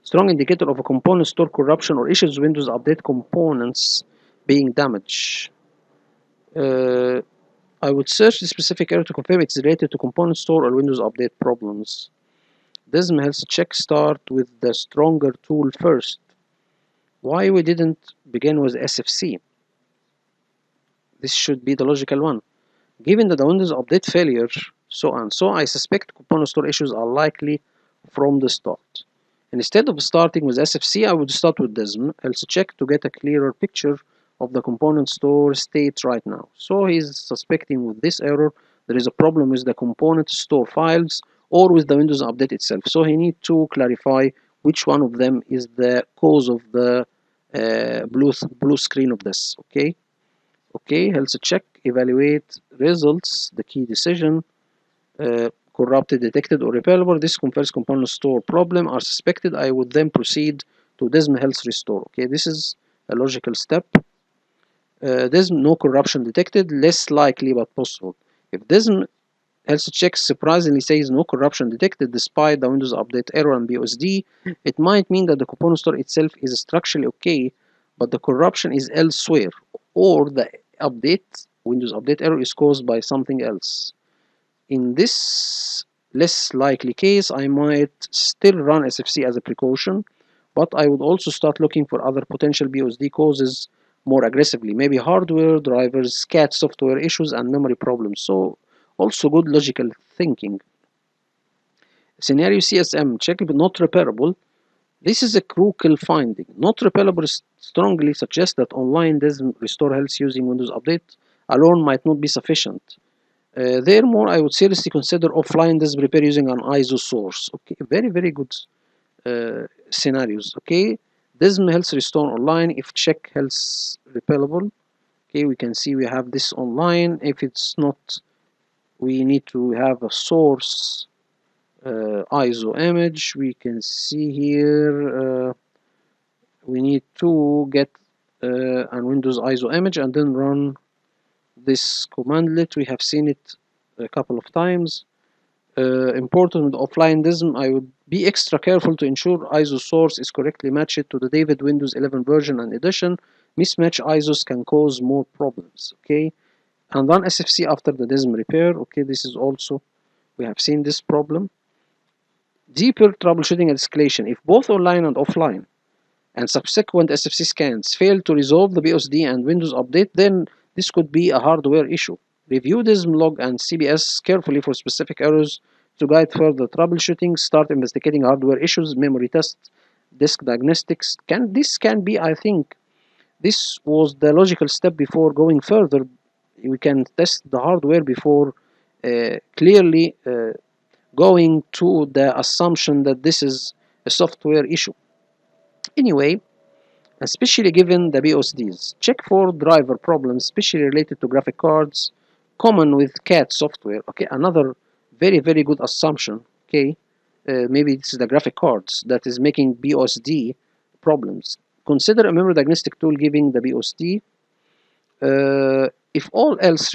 strong indicator of a component store corruption or issues with Windows Update components being damaged. I would search the specific error to confirm it's related to component store or Windows Update problems. DISM health check start with the stronger tool first. Why we didn't begin with SFC? This should be the logical one. Given that the Windows Update failure, so on. So I suspect component store issues are likely from the start. Instead of starting with SFC, I would start with DISM, health check to get a clearer picture of the component store state right now. So he's suspecting with this error there is a problem with the component store files or with the Windows Update itself. So he needs to clarify which one of them is the cause of the blue screen of this. Okay, health check, evaluate results, the key decision, corrupted, detected, or repairable. This confirms component store problem are suspected. I would then proceed to DISM health restore. Okay, this is a logical step. DISM no corruption detected, less likely but possible. If DISM health check surprisingly says no corruption detected despite the Windows Update error and BOSD, it might mean that the component store itself is structurally okay, but the corruption is elsewhere, or the Windows Update error is caused by something else. In this less likely case, I might still run SFC as a precaution, but I would also start looking for other potential BOSD causes more aggressively, maybe hardware, drivers, CAT software issues, and memory problems. So also good logical thinking. Scenario CSM, check but not repairable. This is a crucial finding. Not repairable strongly suggests that online DISM restore health using Windows Update alone might not be sufficient. Therefore, I would seriously consider offline DISM repair using an ISO source. Okay, very good scenarios. Okay, DISM health restore online if check health repairable. Okay, we can see we have this online. If it's not, we need to have a source ISO image. We can see here we need to get a Windows ISO image and then run this commandlet. We have seen it a couple of times. Important with offline DISM, I would be extra careful to ensure ISO source is correctly matched to the David Windows 11 version and edition. Mismatch ISOs can cause more problems. Okay, and run SFC after the DISM repair. Okay, this is also, we have seen this problem. Deeper troubleshooting and escalation. If both online and offline and subsequent SFC scans fail to resolve the BOSD and Windows Update, then this could be a hardware issue. Review DISM log and CBS carefully for specific errors to guide further troubleshooting. Start investigating hardware issues, memory tests, disk diagnostics. This can be, I think, this was the logical step before going further. We can test the hardware before clearly going to the assumption that this is a software issue. Anyway, especially given the BOSDs. Check for driver problems, especially related to graphic cards, common with CAT software. Okay, another very good assumption. Okay, maybe this is the graphic cards that is making BOSD problems. Consider a memory diagnostic tool giving the BOSD. If all else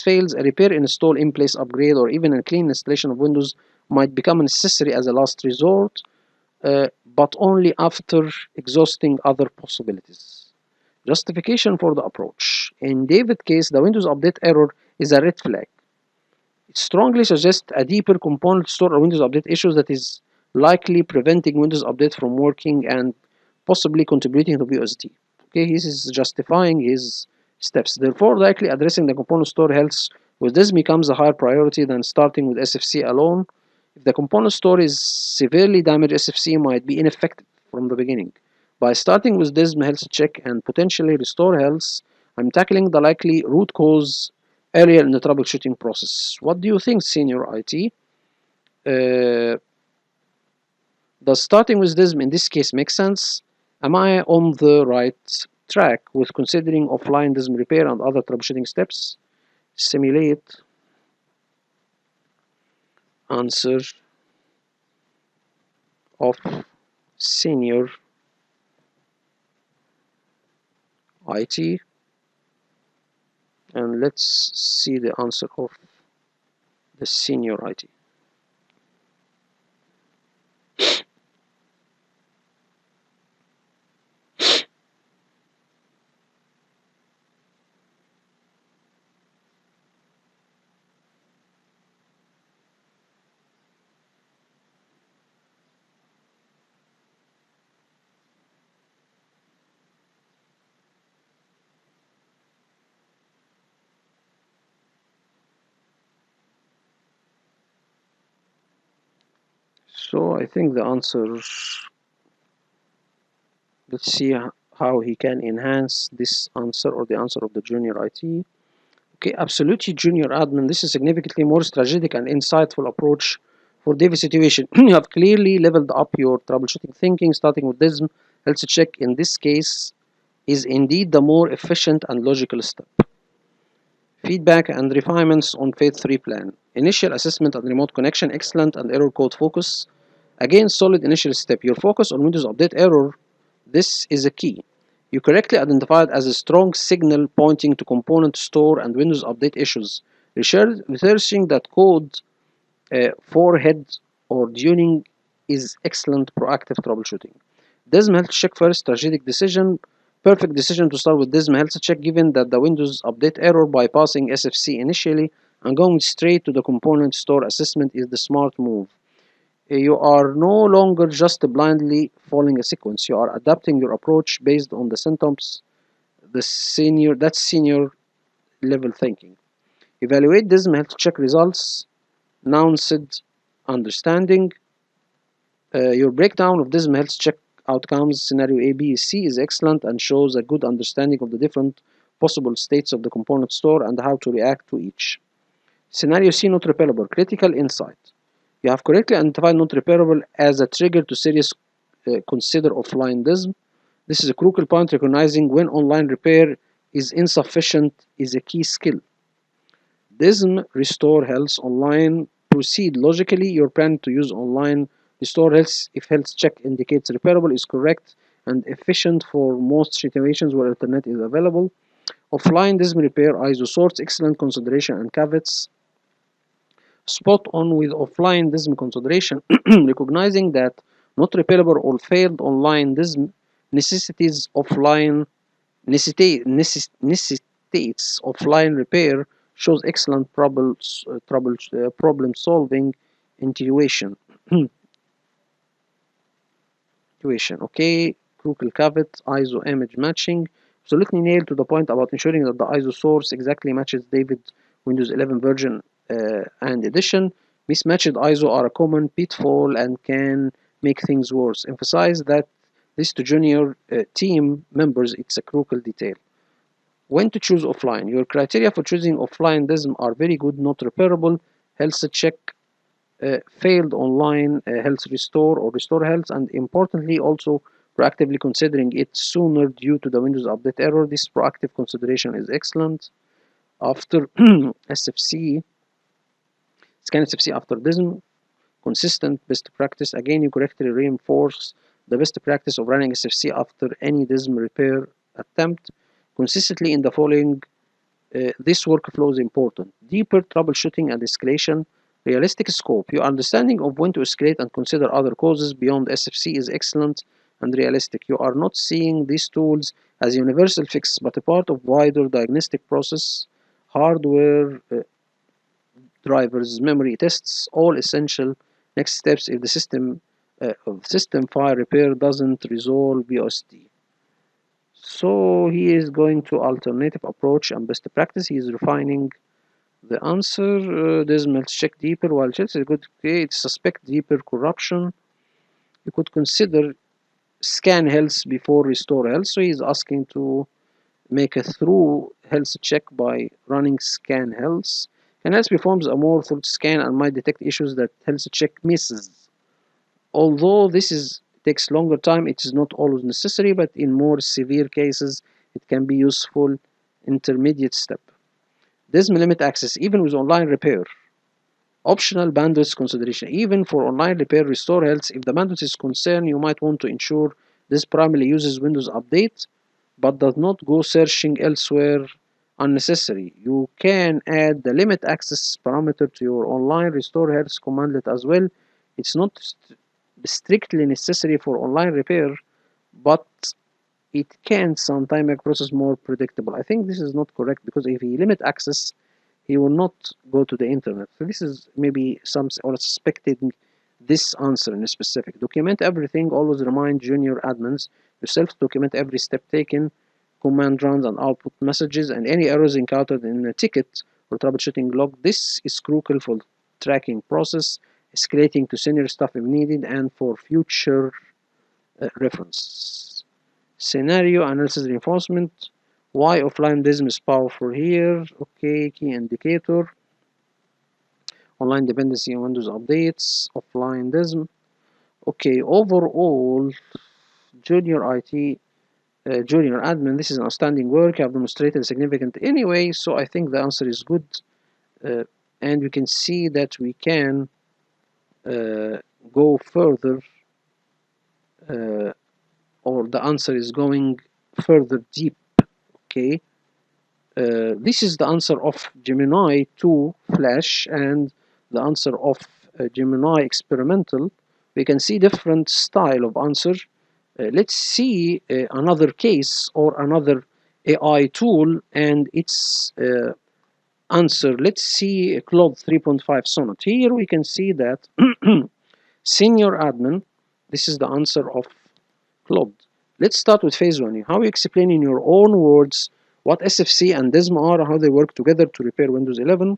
fails, a repair, install, in place upgrade, or even a clean installation of Windows might become necessary as a last resort. But only after exhausting other possibilities. Justification for the approach. In David's case, the Windows Update error is a red flag. It strongly suggests a deeper component store or Windows Update issue that is likely preventing Windows Update from working and possibly contributing to VOSD. Okay, he is justifying his steps. Therefore, likely addressing the component store health with this becomes a higher priority than starting with SFC alone. If the component store is severely damaged, SFC might be ineffective from the beginning. By starting with DISM health check and potentially restore health, I'm tackling the likely root cause earlier in the troubleshooting process. What do you think, Senior IT? Does starting with DISM in this case make sense? Am I on the right track with considering offline DISM repair and other troubleshooting steps? Simulate answer of Senior IT, and let's see the answer of the Senior IT. So I think the answer, let's see how he can enhance this answer or the answer of the junior IT. Okay, absolutely, junior admin. This is significantly more strategic and insightful approach for David's situation. You have clearly leveled up your troubleshooting thinking, starting with DISM. Health check in this case is indeed the more efficient and logical step. Feedback and refinements on phase 3 plan. Initial assessment and remote connection, excellent, and error code focus. Again, solid initial step. Your focus on Windows Update error, this is a key. You correctly identified as a strong signal pointing to component store and Windows Update issues. Researching that code forehead or tuning is excellent proactive troubleshooting. DISM health check first, strategic decision. Perfect decision to start with DISM health check given that the Windows Update error bypassing SFC initially and going straight to the component store assessment is the smart move. You are no longer just blindly following a sequence. You are adapting your approach based on the symptoms. That's senior level thinking. Evaluate DISM health check results. Announced understanding. Your breakdown of DISM health check outcomes scenario A, B, C is excellent and shows a good understanding of the different possible states of the component store and how to react to each. Scenario C, not repairable. Critical insight. You have correctly identified not repairable as a trigger to serious consider offline DISM. This is a crucial point. Recognizing when online repair is insufficient is a key skill. DISM restore health online. Proceed logically. You're planning to use online restore health if health check indicates repairable is correct and efficient for most situations where internet is available. Offline DISM repair ISO source, excellent consideration and caveats. Spot on with offline DISM consideration, recognizing that not repairable or failed online DISM necessitates offline repair shows excellent problem solving intuition. Okay, crucial caveat, ISO image matching. Absolutely nailed to the point about ensuring that the ISO source exactly matches David Windows 11 version and edition. Mismatched ISO are a common pitfall and can make things worse. Emphasize that this to junior team members, it's a crucial detail. When to choose offline. Your criteria for choosing offline DISM are very good, not repairable, health check, failed online health restore or restore health, and importantly also proactively considering it sooner due to the Windows Update error. This proactive consideration is excellent. After SFC, scan SFC after DISM, consistent best practice. Again, you correctly reinforce the best practice of running SFC after any DISM repair attempt. Consistently in the following, this workflow is important. Deeper troubleshooting and escalation. Realistic scope. Your understanding of when to escalate and consider other causes beyond SFC is excellent and realistic. You are not seeing these tools as universal fix, but a part of wider diagnostic process, hardware, drivers, memory tests, all essential next steps if the system file repair doesn't resolve BOSD. So he is going to alternative approach and best practice. He is refining the answer. Decimal check deeper while Chelsea could create suspect deeper corruption. You could consider scan health before restore health. So he's asking to make a through health check by running scan health. Scan health performs a more thorough scan and might detect issues that health check misses. Although takes longer time, it is not always necessary, but in more severe cases, it can be useful intermediate step. DISM limit access even with online repair. Optional bandwidth consideration. Even for online repair, restore health. If the bandwidth is concerned, you might want to ensure this primarily uses Windows Update, but does not go searching elsewhere unnecessary. You can add the limit access parameter to your online restore health commandlet as well. It's not strictly necessary for online repair, but it can sometimes make process more predictable. I think this is not correct because if he limit access, he will not go to the internet. So this is maybe some or suspecting this answer in a specific. Document everything. Always remind junior admins yourself to document every step taken, command runs and output messages, and any errors encountered in a ticket or troubleshooting log. This is crucial for tracking process, escalating to senior staff if needed, and for future reference. Scenario analysis reinforcement. Why offline DISM is powerful here. Okay, key indicator. Online dependency on Windows updates. Offline DISM. Okay, overall, junior IT, junior admin, this is an outstanding work. You have demonstrated significant anyway, so I think the answer is good. And we can see that we can go further, or the answer is going further deep. Okay. This is the answer of Gemini 2 Flash and the answer of Gemini Experimental. We can see different style of answer. Let's see another case or another AI tool and its answer. Let's see Claude 3.5 Sonnet. Here we can see that senior admin, this is the answer of Claude. Let's start with phase 1. How you explain in your own words what SFC and DISM are, how they work together to repair Windows 11.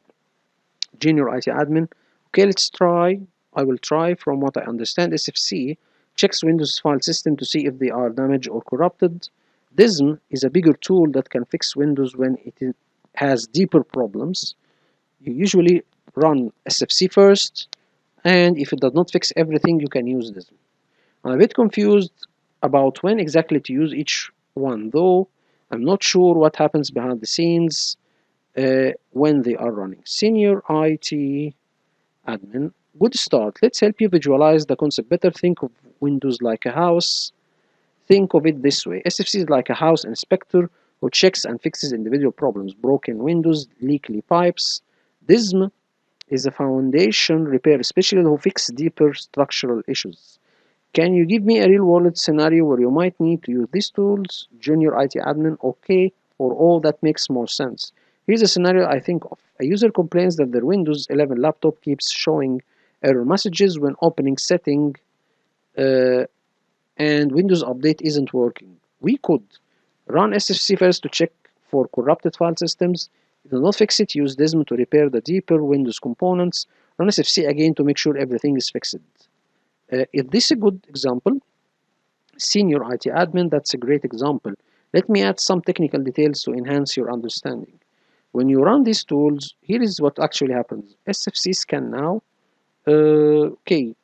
Junior IT admin. Okay, let's try. I will try. From what I understand, SFC checks Windows file system to see if they are damaged or corrupted. DISM is a bigger tool that can fix Windows when it has deeper problems. You usually run SFC first, and if it does not fix everything, you can use DISM. I'm a bit confused about when exactly to use each one, though I'm not sure what happens behind the scenes when they are running. Senior IT admin, good start. Let's help you visualize the concept better. Think of Windows like a house. Think of it this way. SFC is like a house inspector who checks and fixes individual problems, broken windows, leaky pipes. DISM is a foundation repair specialist who fixes deeper structural issues. Can you give me a real-world scenario where you might need to use these tools? Junior IT admin, okay, or all that makes more sense. Here's a scenario I think of. A user complains that their Windows 11 laptop keeps showing error messages when opening setting and Windows Update isn't working. We could run SFC first to check for corrupted file systems. If it does not fix it, use DISM to repair the deeper Windows components. Run SFC again to make sure everything is fixed. Is this a good example? Senior IT admin, that's a great example. Let me add some technical details to enhance your understanding. When you run these tools, here is what actually happens. SFC scan now. Okay.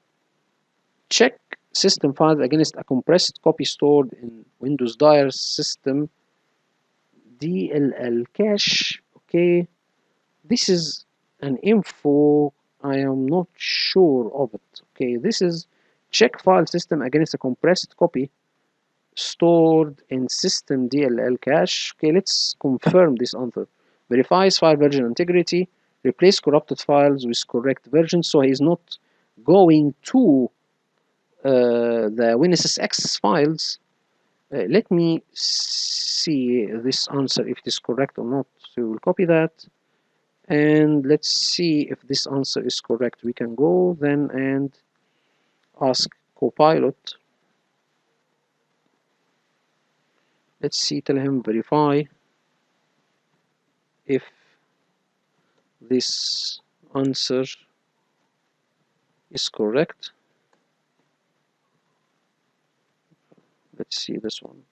Check system files against a compressed copy stored in Windows Dire system DLL cache. Okay. This is an info I am not sure of it. Okay, this is check file system against a compressed copy stored in system DLL cache. Okay, let's confirm this answer. Verifies file version integrity, replace corrupted files with correct versions. So he's not going to the WinSSX files. Let me see this answer if it is correct or not. So we'll copy that, and let's see if this answer is correct. We can go then and ask Copilot. Let's see, tell him verify if this answer is correct. Let's see this one.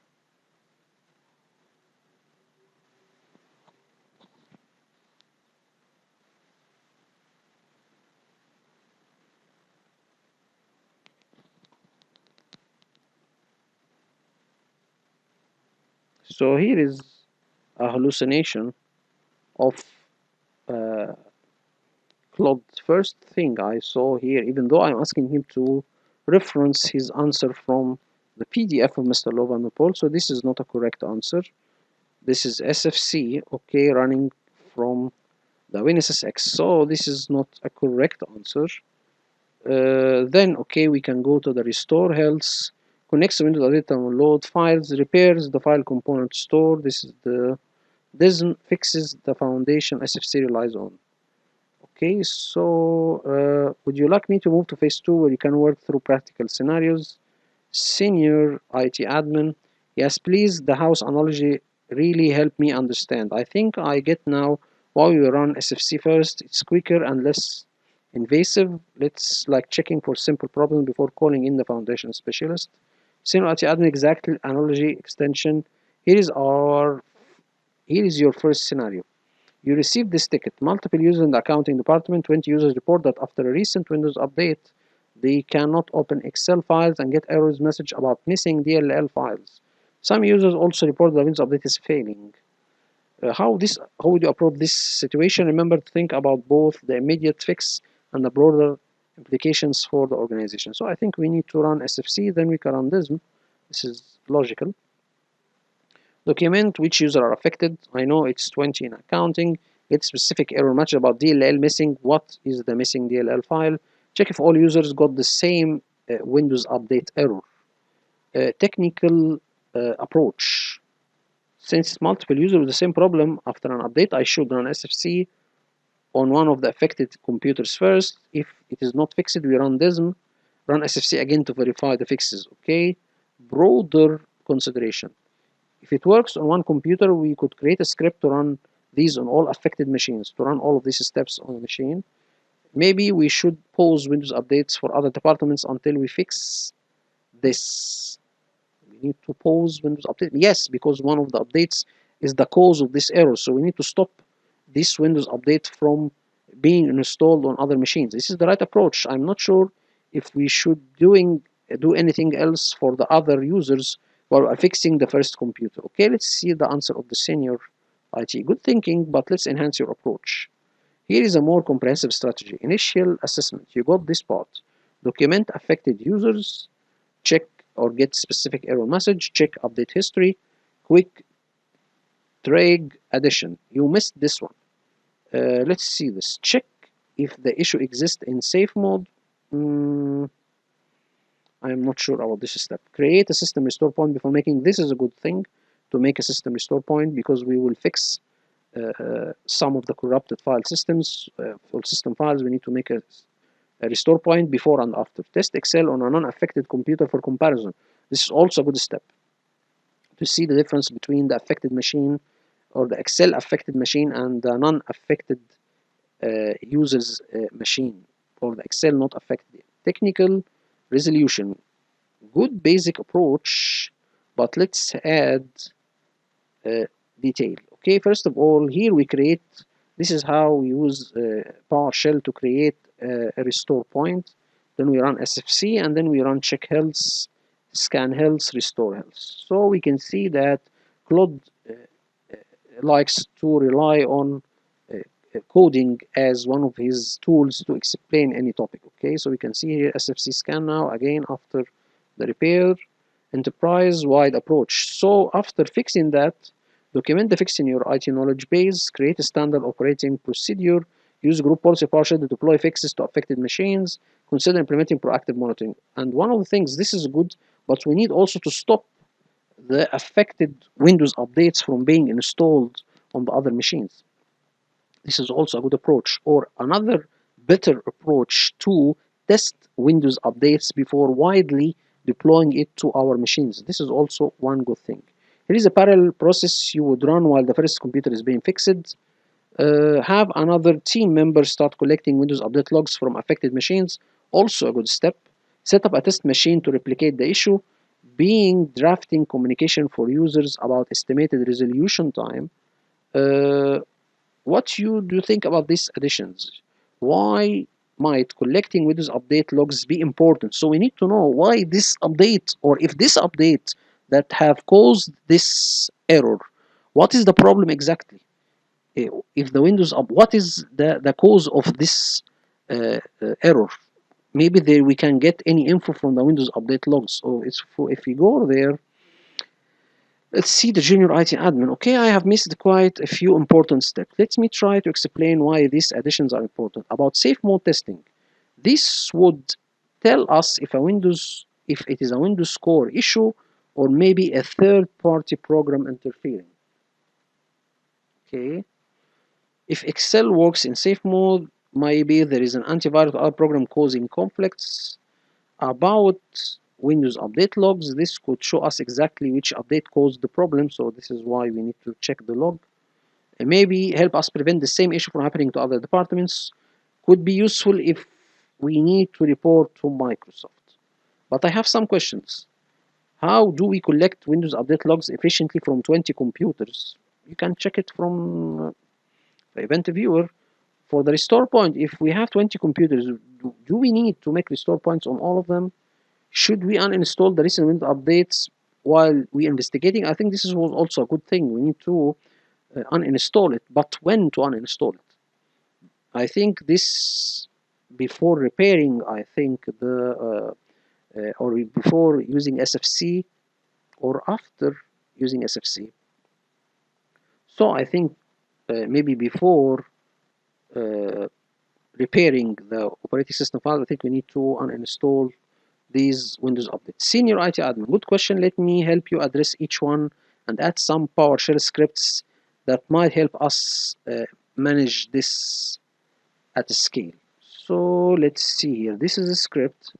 So here is a hallucination of uh, Claude. First thing I saw here, even though I'm asking him to reference his answer from the PDF of Mr. Lovanopol, so this is not a correct answer. This is SFC, okay, running from the WinSSX. So this is not a correct answer. Then, okay, we can go to the restore health, connects the Windows data download files, repairs the file component store. This is the DISM, fixes the foundation SFC relies on. Okay, so would you like me to move to phase 2 where you can work through practical scenarios? Senior IT admin, yes please, the house analogy really helped me understand. I think I get now why we run SFC first. It's quicker and less invasive. Let's like checking for simple problems before calling in the foundation specialist. Senior IT admin exactly analogy extension. Here is your first scenario. You received this ticket. Multiple users in the accounting department, 20 users report that after a recent Windows update, they cannot open Excel files and get errors message about missing DLL files. Some users also report the Windows update is failing. How would you approach this situation? Remember to think about both the immediate fix and the broader implications for the organization. So I think we need to run SFC, then we can run DISM. This is logical. Document which users are affected. I know it's 20 in accounting. Get specific error message about DLL missing. What is the missing DLL file? Check if all users got the same Windows update error. Technical approach. Since multiple users with the same problem after an update, I should run SFC on one of the affected computers first. If it is not fixed, we run DISM. Run SFC again to verify the fixes. Okay. Broader consideration. If it works on one computer, we could create a script to run these on all affected machines, to run all of these steps on the machine. Maybe we should pause Windows updates for other departments until we fix this. We need to pause Windows update. Yes, because one of the updates is the cause of this error. So we need to stop this Windows update from being installed on other machines. This is the right approach. I'm not sure if we should do anything else for the other users while we are fixing the first computer. Okay, let's see the answer of the senior IT. Good thinking, but let's enhance your approach. Here is a more comprehensive strategy. Initial assessment. You got this part. Document affected users. Check or get specific error message. Check update history. Quick drag addition. You missed this one. Let's see this. Check if the issue exists in safe mode. I'm not sure about this step. Create a system restore point before making. This is a good thing to make a system restore point because we will fix some of the corrupted file systems, for system files. We need to make a restore point before and after. Test Excel on a non-affected computer for comparison. This is also a good step to see the difference between the affected machine or the Excel affected machine and the non-affected user's machine, or the Excel not affected. Technical resolution. Good basic approach, but let's add detail. Okay, first of all, here we create, this is how we use PowerShell to create a restore point. Then we run SFC and then we run check health, scan health, restore health. So we can see that Claude likes to rely on coding as one of his tools to explain any topic. Okay, so we can see here SFC scan now again after the repair, enterprise-wide approach. So after fixing that, document the fix in your IT knowledge base, create a standard operating procedure, use group policy PowerShell to deploy fixes to affected machines, consider implementing proactive monitoring. And one of the things, this is good, but we need also to stop the affected Windows updates from being installed on the other machines. This is also a good approach. Or another better approach to test Windows updates before widely deploying it to our machines. This is also one good thing. Here is a parallel process you would run while the first computer is being fixed. Have another team member start collecting Windows update logs from affected machines. Also a good step. Set up a test machine to replicate the issue. Being drafting communication for users about estimated resolution time. Uh, what do you think about these additions? Why might collecting Windows update logs be important? So we need to know why this update, or if this update that have caused this error, what is the problem exactly? If the Windows up, what is the cause of this error? Maybe there we can get any info from the Windows update logs. So it's if we go there, let's see the junior IT admin. Okay, I have missed quite a few important steps. Let me try to explain why these additions are important. About safe mode testing, this would tell us if it is a Windows core issue or maybe a third-party program interfering. Okay, if Excel works in safe mode, maybe there is an antivirus or program causing conflicts. About Windows update logs, this could show us exactly which update caused the problem, so this is why we need to check the log. And maybe help us prevent the same issue from happening to other departments. Could be useful if we need to report to Microsoft. But I have some questions. How do we collect Windows update logs efficiently from 20 computers? You can check it from the event viewer. For the restore point, if we have 20 computers, do we need to make restore points on all of them? Should we uninstall the recent Windows updates while we investigating? I think this is also a good thing. We need to uninstall it, but when to uninstall it? I think this before repairing. I think or before using SFC or after using SFC. So I think maybe before repairing the operating system file, I think we need to uninstall these Windows updates. Senior IT admin, good question. Let me help you address each one and add some PowerShell scripts that might help us manage this at scale. So let's see here. This is a script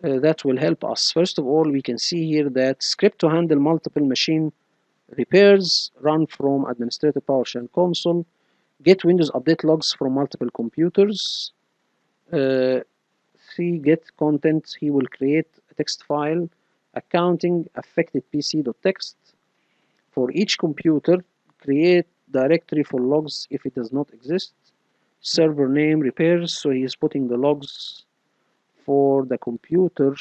that will help us. First of all, we can see here that script to handle multiple machine repairs run from administrative PowerShell console. Get Windows update logs from multiple computers. See get content. He will create a text file accounting affected PC.txt. For each computer, create directory for logs if it does not exist. Server name repairs, so he is putting the logs for the computer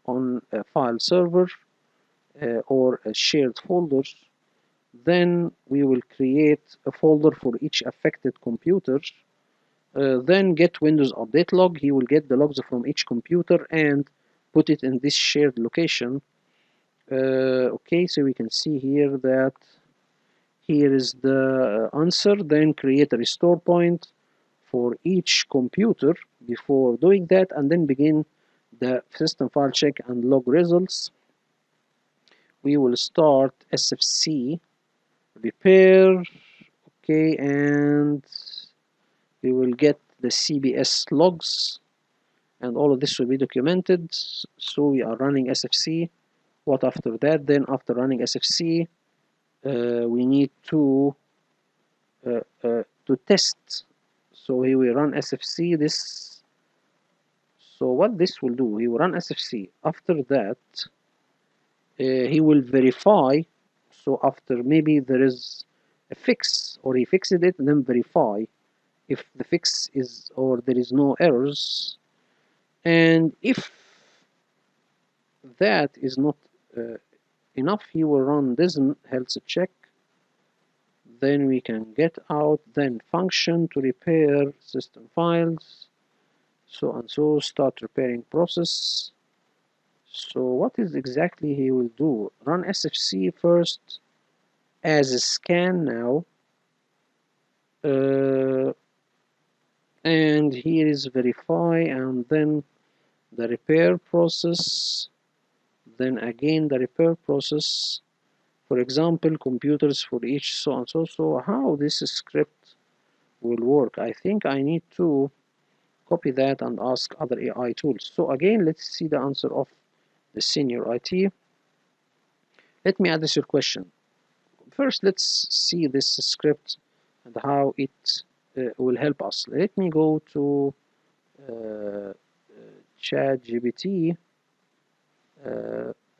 on a file server or a shared folder. Then we will create a folder for each affected computer. Then get Windows update log. He will get the logs from each computer and put it in this shared location. Okay, so we can see here that here is the answer. Then create a restore point for each computer before doing that, and then begin the system file check and log results. We will start SFC repair. Okay, and we will get the CBS logs, and all of this will be documented. So we are running SFC. What after that? Then after running SFC, we need to test. So here we run SFC. This. So what this will do? He will run SFC. After that, he will verify. So after maybe there is a fix or he fixed it, and then verify if the fix is or there is no errors. And if that is not enough, he will run DISM health check. Then we can get out, then function to repair system files, so and so, start repairing process. So what is exactly he will do? Run SFC first as a scan now, and here is verify, and then the repair process, then again the repair process. For example, computers for each so and so. So how this script will work? I think I need to copy that and ask other AI tools. So again, let's see the answer of the senior IT. Let me address your question. First, let's see this script and how it will help us. Let me go to ChatGPT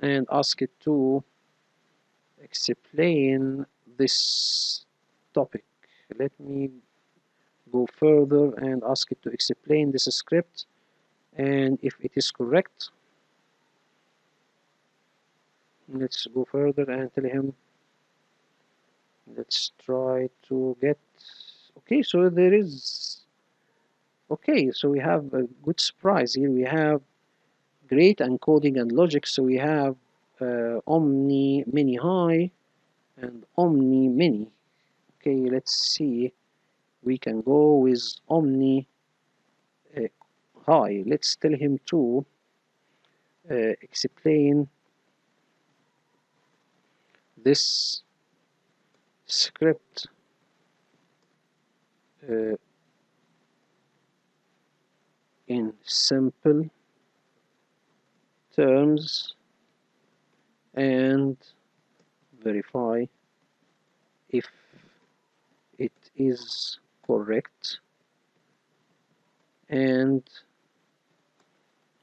and ask it to explain this topic. Let me go further and ask it to explain this script, and if it is correct, let's go further and tell him, let's try to get, okay, so there is, okay, so we have a good surprise here. We have great encoding and logic, so we have omni mini high and omni mini. Okay, let's see, we can go with omni high. Let's tell him to explain this script in simple terms and verify if it is correct, and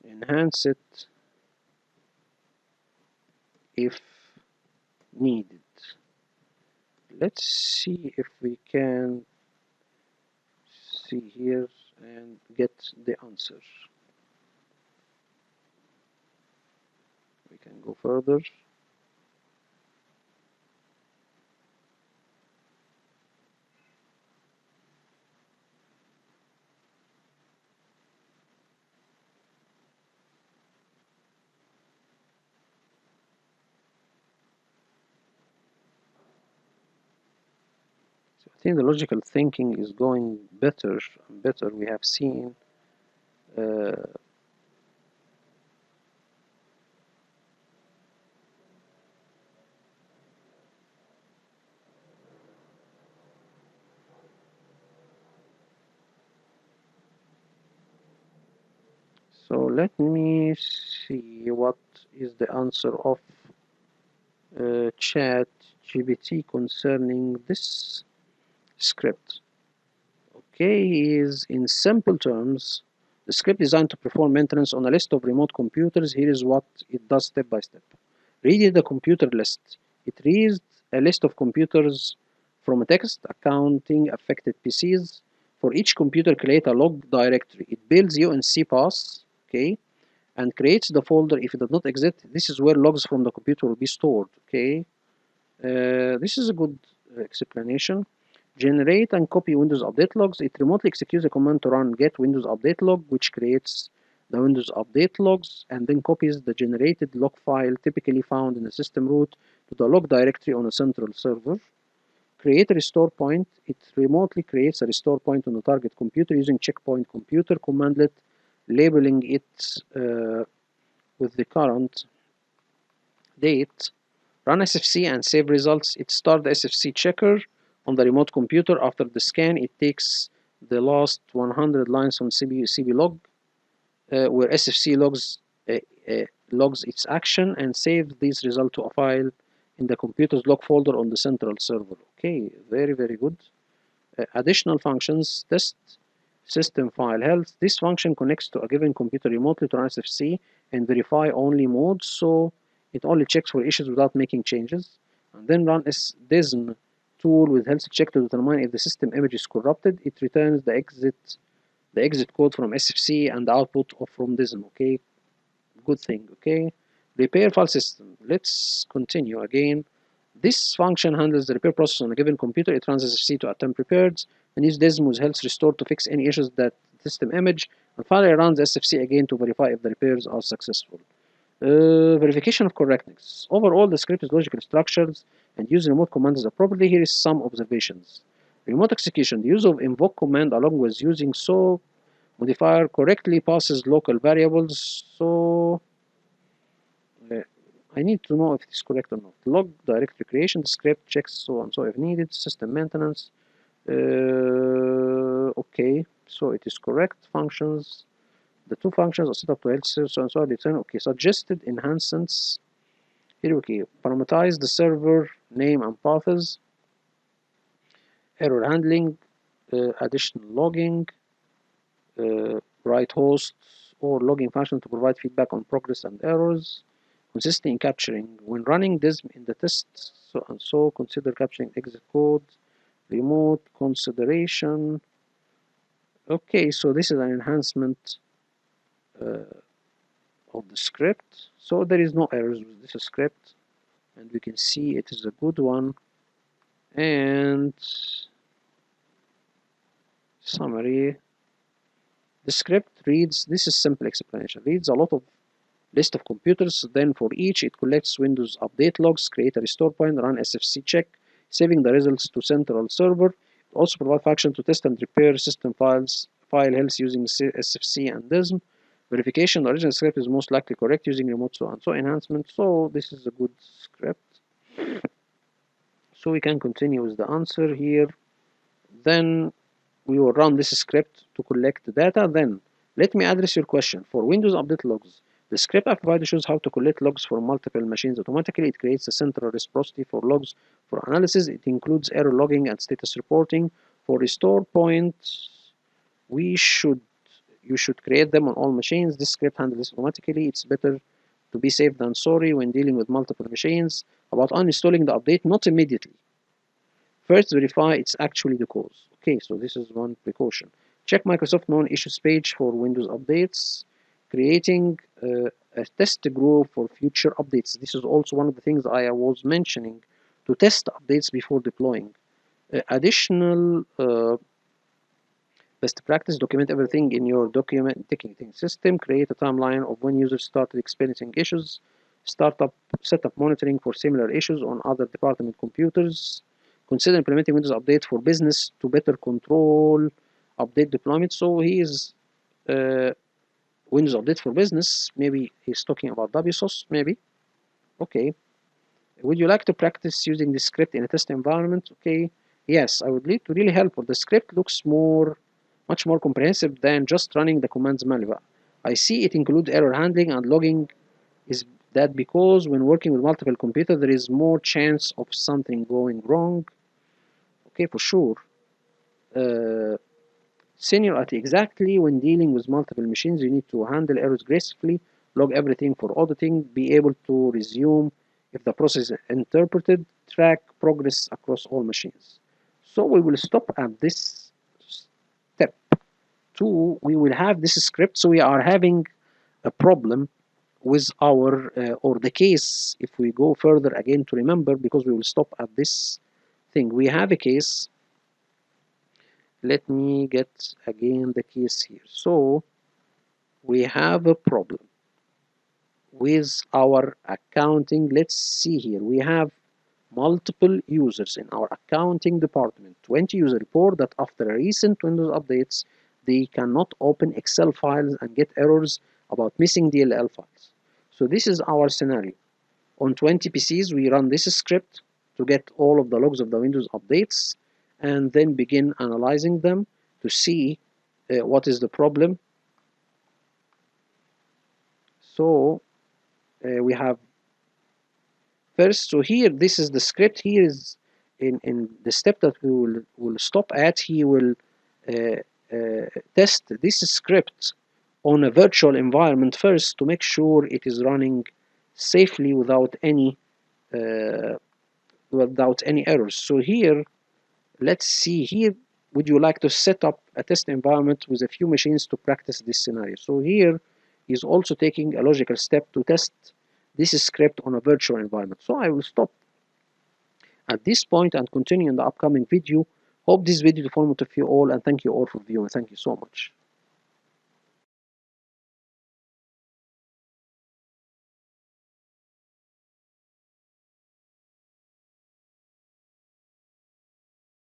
enhance it if needed. Let's see if we can see here and get the answer. We can go further. So I think the logical thinking is going better and better. We have seen so let me see what is the answer of ChatGPT concerning this script. Okay, is in simple terms, the script designed to perform maintenance on a list of remote computers. Here is what it does step by step. Read the computer list. It reads a list of computers from a text accounting affected PCs. For each computer, create a log directory. It builds UNC path, okay, and creates the folder. If it does not exist, this is where logs from the computer will be stored, okay. This is a good explanation. Generate and copy Windows Update logs. It remotely executes a command to run get Windows Update log, which creates the Windows Update logs and then copies the generated log file typically found in the system root to the log directory on a central server. Create a restore point. It remotely creates a restore point on the target computer using checkpoint computer commandlet, labeling it with the current date. Run SFC and save results. It starts the SFC checker on the remote computer. After the scan, it takes the last 100 lines on CB log, where SFC logs its action and saves these results to a file in the computer's log folder on the central server. Okay, very, very good. Additional functions, test system file health. This function connects to a given computer remotely to run SFC and verify only modes, so it only checks for issues without making changes. And then run DISM tool with health check to determine if the system image is corrupted. It returns the exit code from SFC and the output from DISM. Okay, good thing. Okay, repair file system. Let's continue again. This function handles the repair process on a given computer. It runs SFC to attempt repairs and uses DISM with health restored to fix any issues that the system image, and finally runs SFC again to verify if the repairs are successful. Verification of correctness. Overall, the script is logically structured and uses remote commands appropriately. Here is some observations. Remote execution. The use of invoke command along with using so modifier correctly passes local variables. So I need to know if it is correct or not. Log directory creation, the script checks so and so if needed, system maintenance. Okay, so it is correct. Functions, the two functions are set up to health so and so return. Okay, suggested enhancements. Here, okay, parameterize the server name and paths, error handling, additional logging, write hosts or logging function to provide feedback on progress and errors, consistent in capturing. When running DISM in the test, so and so, consider capturing exit code, remote consideration. Okay, so this is an enhancement of the script. So there is no errors with this script, and we can see it is a good one. And summary, the script reads, this is simple explanation, reads a lot of list of computers, then for each it collects Windows update logs, create a restore point, run SFC check, saving the results to central server. It also provides function to test and repair system file health using SFC and DISM. Verification, the original script is most likely correct using remote so and so enhancement. So this is a good script. So we can continue with the answer here. Then we will run this script to collect the data. Then let me address your question. For Windows update logs, the script I provided shows how to collect logs for multiple machines automatically. It creates a central reciprocity for logs for analysis. It includes error logging and status reporting. For restore points, you should create them on all machines. This script handles this automatically. It's better to be safe than sorry when dealing with multiple machines. About uninstalling the update, not immediately. First, verify it's actually the cause. Okay, so this is one precaution. Check Microsoft known issues page for Windows updates. Creating a test group for future updates. This is also one of the things I was mentioning, to test updates before deploying. Additional best practice, document everything in your document ticketing system. Create a timeline of when users started experiencing issues. Set up monitoring for similar issues on other department computers. Consider implementing Windows Update for Business to better control update deployment. So he is Windows Update for Business. Maybe he's talking about WSOS, maybe. Okay. Would you like to practice using this script in a test environment? Okay. Yes, I would like to really help. The script looks much more comprehensive than just running the commands manually. I see it includes error handling and logging. Is that because when working with multiple computers, there is more chance of something going wrong? Okay, for sure. Seniority, exactly. When dealing with multiple machines, you need to handle errors gracefully, log everything for auditing, be able to resume if the process is interpreted, track progress across all machines. So we will stop at this step 2. We will have this script. So we are having a problem with our or the case. If we go further again to remember, because we will stop at this thing, we have a case. Let me get again the case here. So we have a problem with our accounting. Let's see here. We have multiple users in our accounting department. 20 users report that after a recent Windows updates, they cannot open Excel files and get errors about missing DLL files. So this is our scenario. On 20 PCs, we run this script to get all of the logs of the Windows updates and then begin analyzing them to see what is the problem. So we have first, so here this is the script. Here is in the step that we will stop at. He will test this script on a virtual environment first to make sure it is running safely without any errors. So here, let's see here. Would you like to set up a test environment with a few machines to practice this scenario? So here he's also taking a logical step to test this script on a virtual environment. So I will stop at this point and continue in the upcoming video. Hope this video is informative for you all, and thank you all for viewing. Thank you so much.